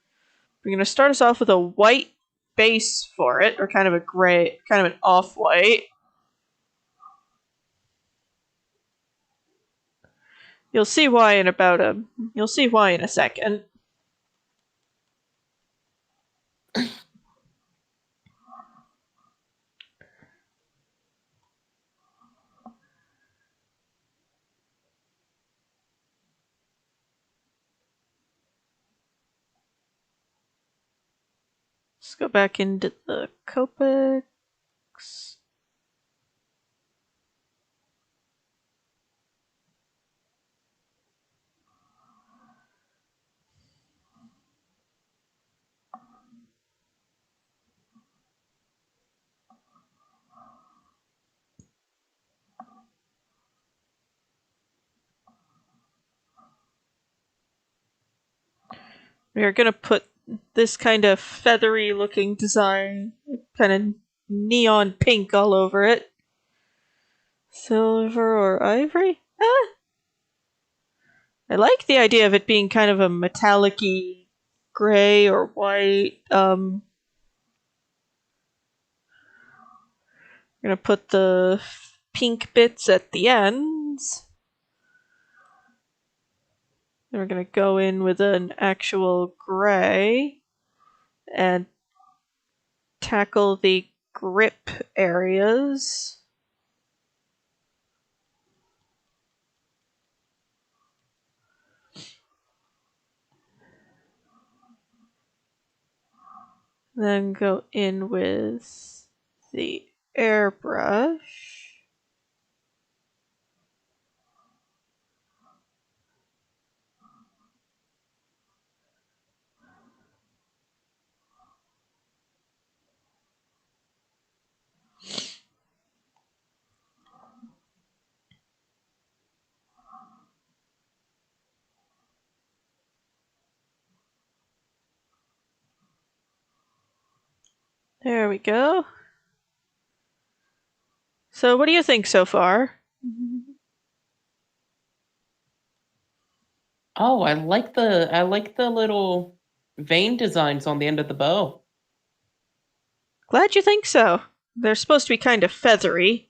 going to start us off with a white base for it, or kind of a gray, kind of an off-white. You'll see why in about a. You'll see why in a second. Let's go back into the Copics. We are gonna put this kind of feathery looking design, kind of neon pink all over it. Silver or ivory? I like the idea of it being kind of a metallic-y gray or white. I'm gonna put the pink bits at the ends. Then we're gonna go in with an actual gray and tackle the grip areas. Then go in with the airbrush. There we go. So what do you think so far? Oh, I like the little vein designs on the end of the bow. Glad you think so. They're supposed to be kind of feathery.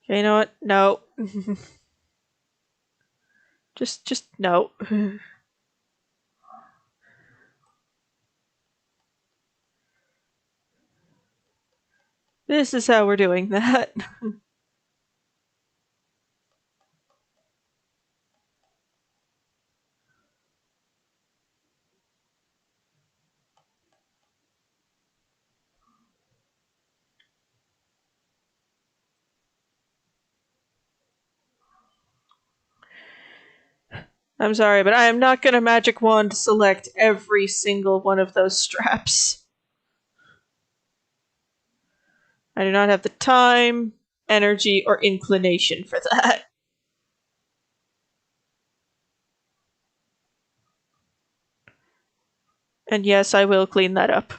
Okay, you know what? No. just no. This is how we're doing that. I'm sorry, but I am not going to magic wand select every single one of those straps. I do not have the time, energy, or inclination for that. And yes, I will clean that up.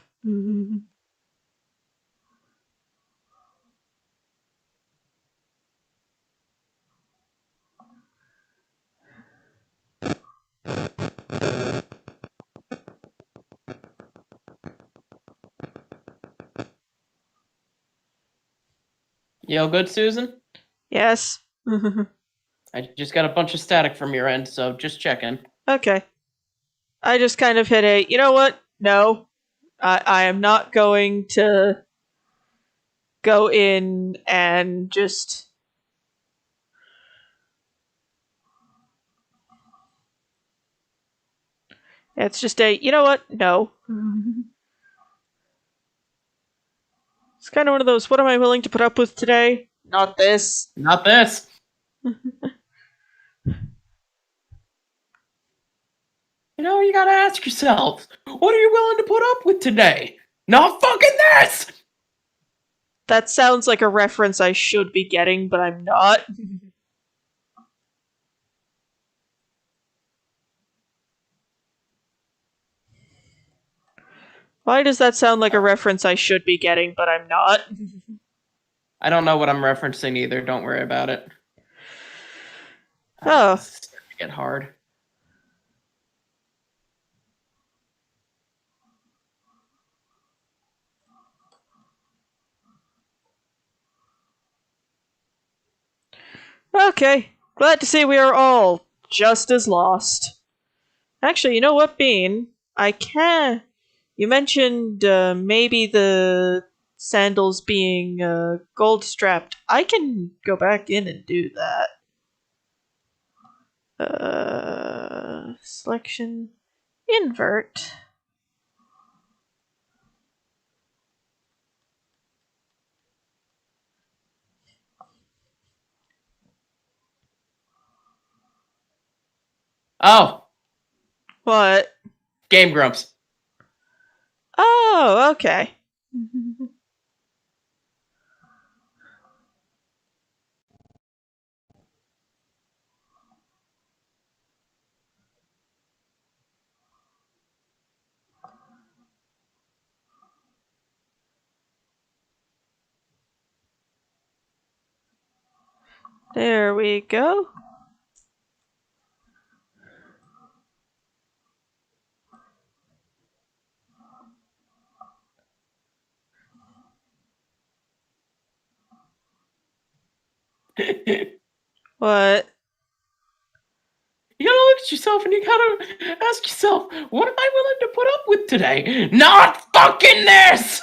You all good, Susan? Yes. I just got a bunch of static from your end, so just checking. Okay. I just kind of hit a, you know what? No. I am not going to go in and just. It's just a, you know what? No. It's kind of one of those, what am I willing to put up with today? Not this. Not this. You gotta ask yourself, what are you willing to put up with today? Not fucking this! That sounds like a reference I should be getting, but I'm not. Why does that sound like a reference I should be getting, but I'm not? I don't know what I'm referencing either, don't worry about it. Oh. This is starting to get hard. Okay. Glad to see we are all just as lost. Actually, you know what, Bean? I can. You mentioned maybe the sandals being gold strapped. I can go back in and do that. Selection. Invert. Oh, What? Game Grumps. Oh, okay. There we go. You What? gotta look at yourself and you gotta ask yourself, what am I willing to put up with today? Not fucking this!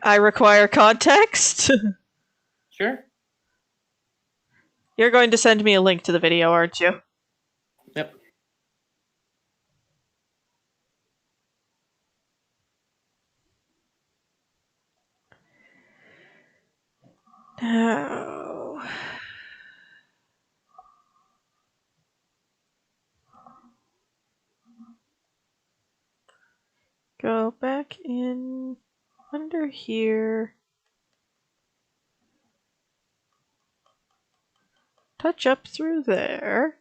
I require context? Sure. You're going to send me a link to the video, aren't you? Yep. No. Go back in under here. Touch up through there.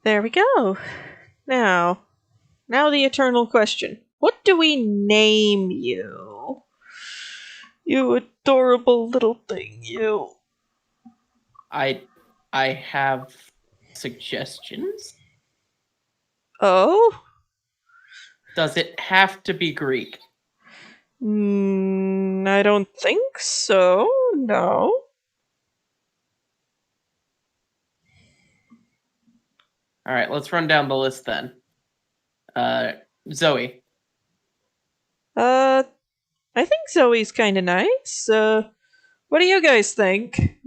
There we go. Now the eternal question. What do we name you? You adorable little thing, you. I have suggestions. Oh? Does it have to be Greek? I don't think so. No. All right, let's run down the list then. Zoe. I think Zoe's kind of nice. What do you guys think?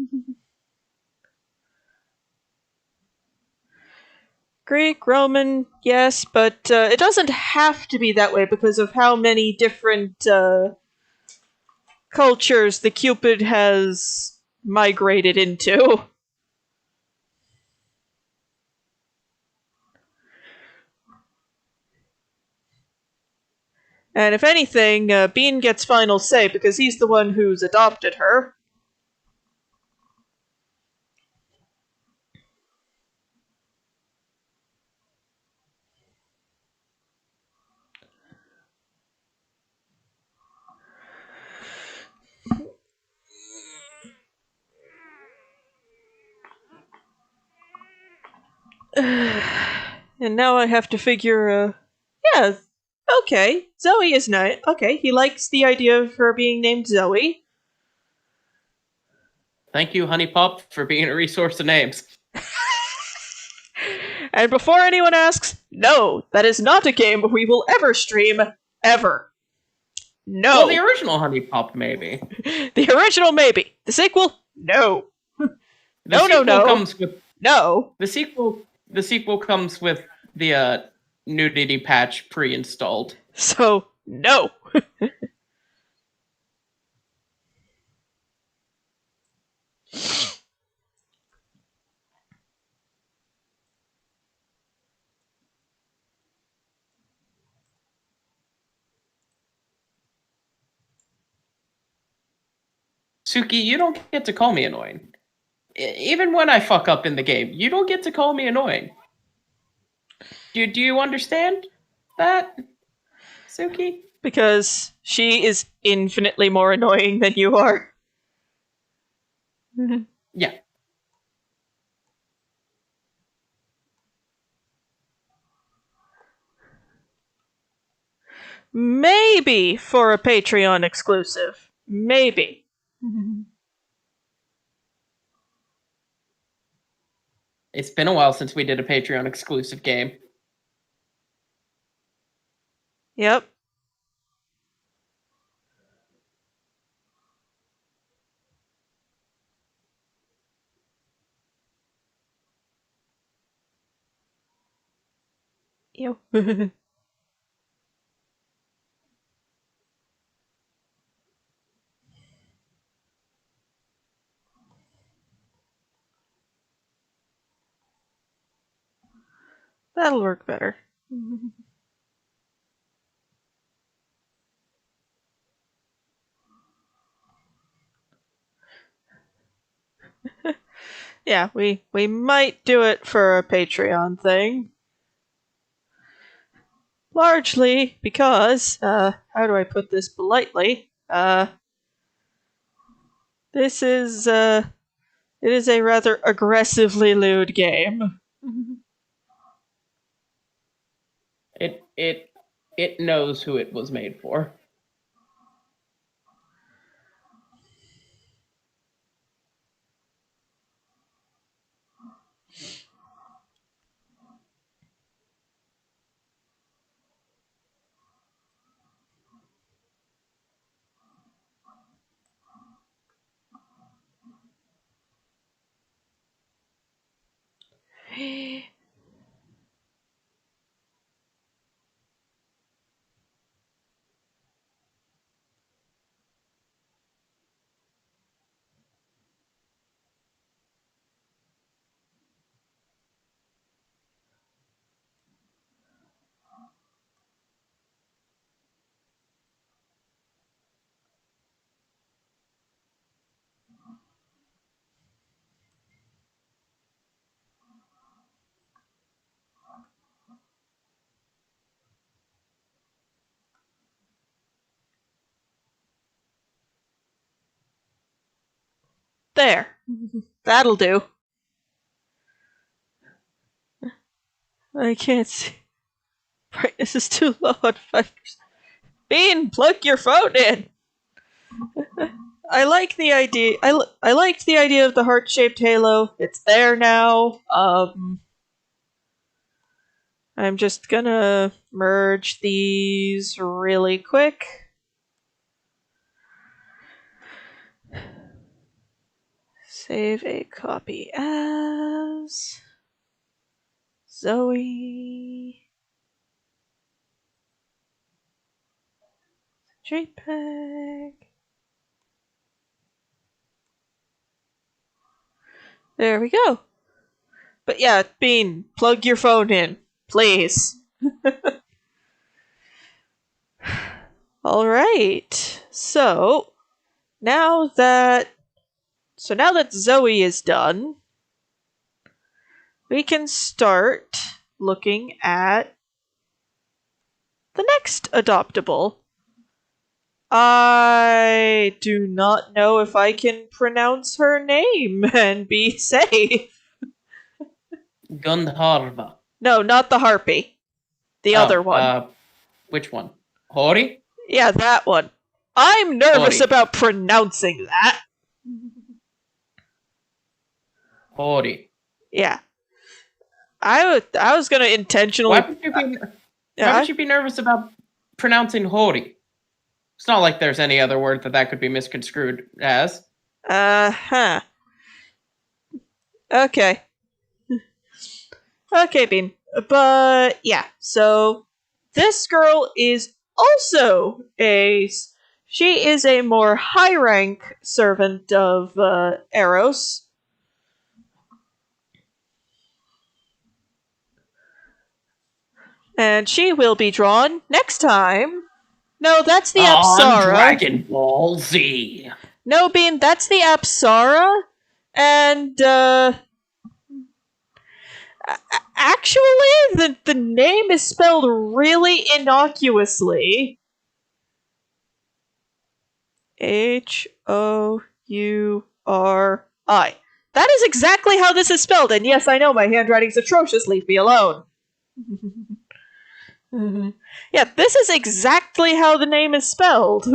Greek, Roman, yes, but it doesn't have to be that way because of how many different cultures the Cupid has migrated into. And if anything, Bean gets final say because he's the one who's adopted her. And now I have to figure, yeah, okay, Zoe is nice. Okay, he likes the idea of her being named Zoe. Thank you, Honey Pop, for being a resource of names. And before anyone asks, no, that is not a game we will ever stream, ever. No. Well, the original Honey Pop, maybe. The original, maybe. The sequel, no. The sequel comes with no. the sequel comes with the nudity patch pre-installed. So, no. Suki, you don't get to call me annoying. Even when I fuck up in the game, you don't get to call me annoying. Do you understand that, Suki? Because she is infinitely more annoying than you are. Yeah. Maybe for a Patreon exclusive. Maybe. It's been a while since we did a Patreon exclusive game. Yep. Ew. That'll work better. Yeah, we might do it for a Patreon thing. Largely because, how do I put this politely? This is, it is a rather aggressively lewd game. It knows who it was made for. There. That'll do. I can't see. Brightness is too low at 5%. Bean, plug your phone in! I like the idea. I liked the idea of the heart-shaped halo. It's there now. I'm just gonna merge these really quick. Save a copy as Zoe. JPEG. There we go. But yeah, Bean, plug your phone in, please. Alright. So now that Zoe is done, we can start looking at the next adoptable. I do not know if I can pronounce her name and be safe. Gundharva. No, not the Harpy. The other one. Which one? Hori? Yeah, that one. I'm nervous Hori. about pronouncing that. Hori. Yeah. I was gonna intentionally... Why would you be nervous about pronouncing Hori? It's not like there's any other word that could be misconstrued as. Uh-huh. Okay. Okay, Bean. But, yeah. So, this girl is also she is a more high-rank servant of Eros. And she will be drawn next time. No, that's the Apsara. Dragon Ball Z. No, Bean, that's the Apsara. And, actually, the name is spelled really innocuously. Houri. That is exactly how this is spelled, and yes, I know my handwriting's atrocious, leave me alone. Yeah, this is exactly how the name is spelled.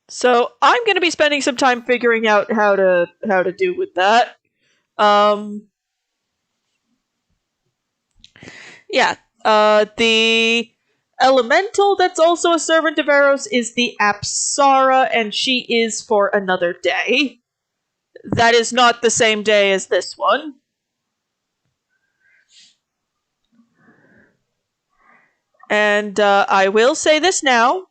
So I'm going to be spending some time figuring out how to do with that. Yeah, the elemental that's also a servant of Eros is the Apsara, and she is for another day. That is not the same day as this one. And I will say this now.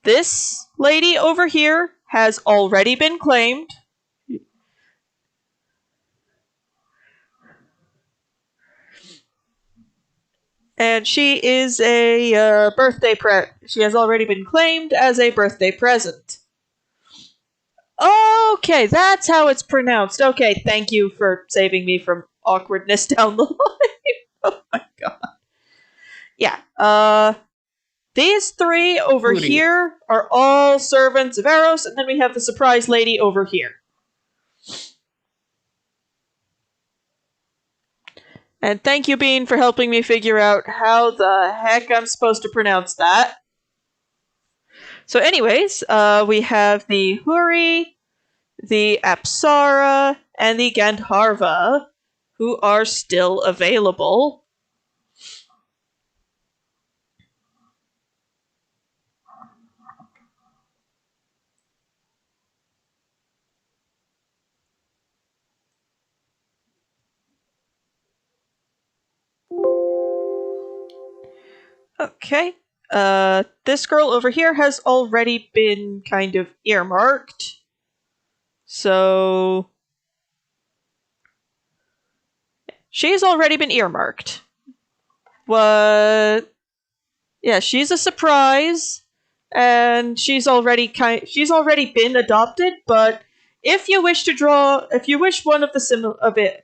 This lady over here has already been claimed. And she is a she has already been claimed as a birthday present. Okay, that's how it's pronounced. Okay, thank you for saving me from awkwardness down the line. Oh my god. Yeah, these three over here are all servants of Eros, and then we have the surprise lady over here. And thank you, Bean, for helping me figure out how the heck I'm supposed to pronounce that. So anyways, we have the Houri, the Apsara, and the Gandharva, who are still available. Okay. This girl over here has already been kind of earmarked. So she's already been earmarked. What? Yeah, she's a surprise, and she's already been adopted. But if you wish one of the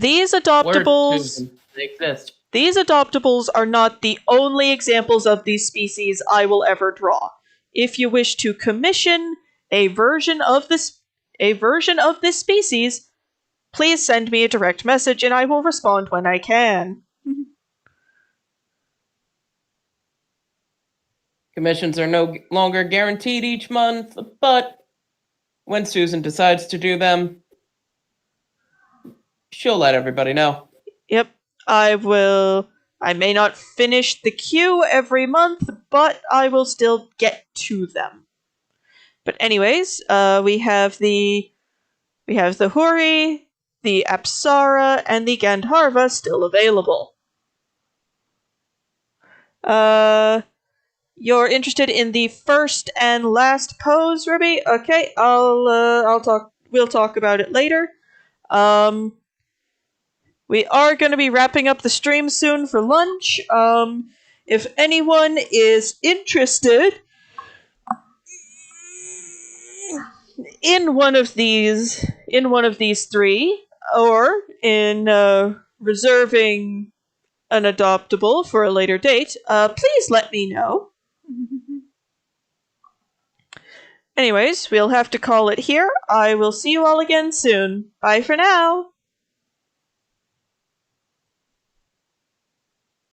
These Word, adoptables... Susan. They exist. These adoptables are not the only examples of these species I will ever draw. If you wish to commission a version of this species, please send me a direct message and I will respond when I can. Commissions are no longer guaranteed each month, but when Susan decides to do them, she'll let everybody know. Yep, I will. I may not finish the queue every month, but I will still get to them. But anyways, we have the Huri, the Apsara, and the Gandharva still available. You're interested in the first and last pose, Ruby? Okay, we'll talk about it later. We are going to be wrapping up the stream soon for lunch. If anyone is interested in one of these three, or in reserving an adoptable for a later date, please let me know. Anyways, we'll have to call it here. I will see you all again soon. Bye for now.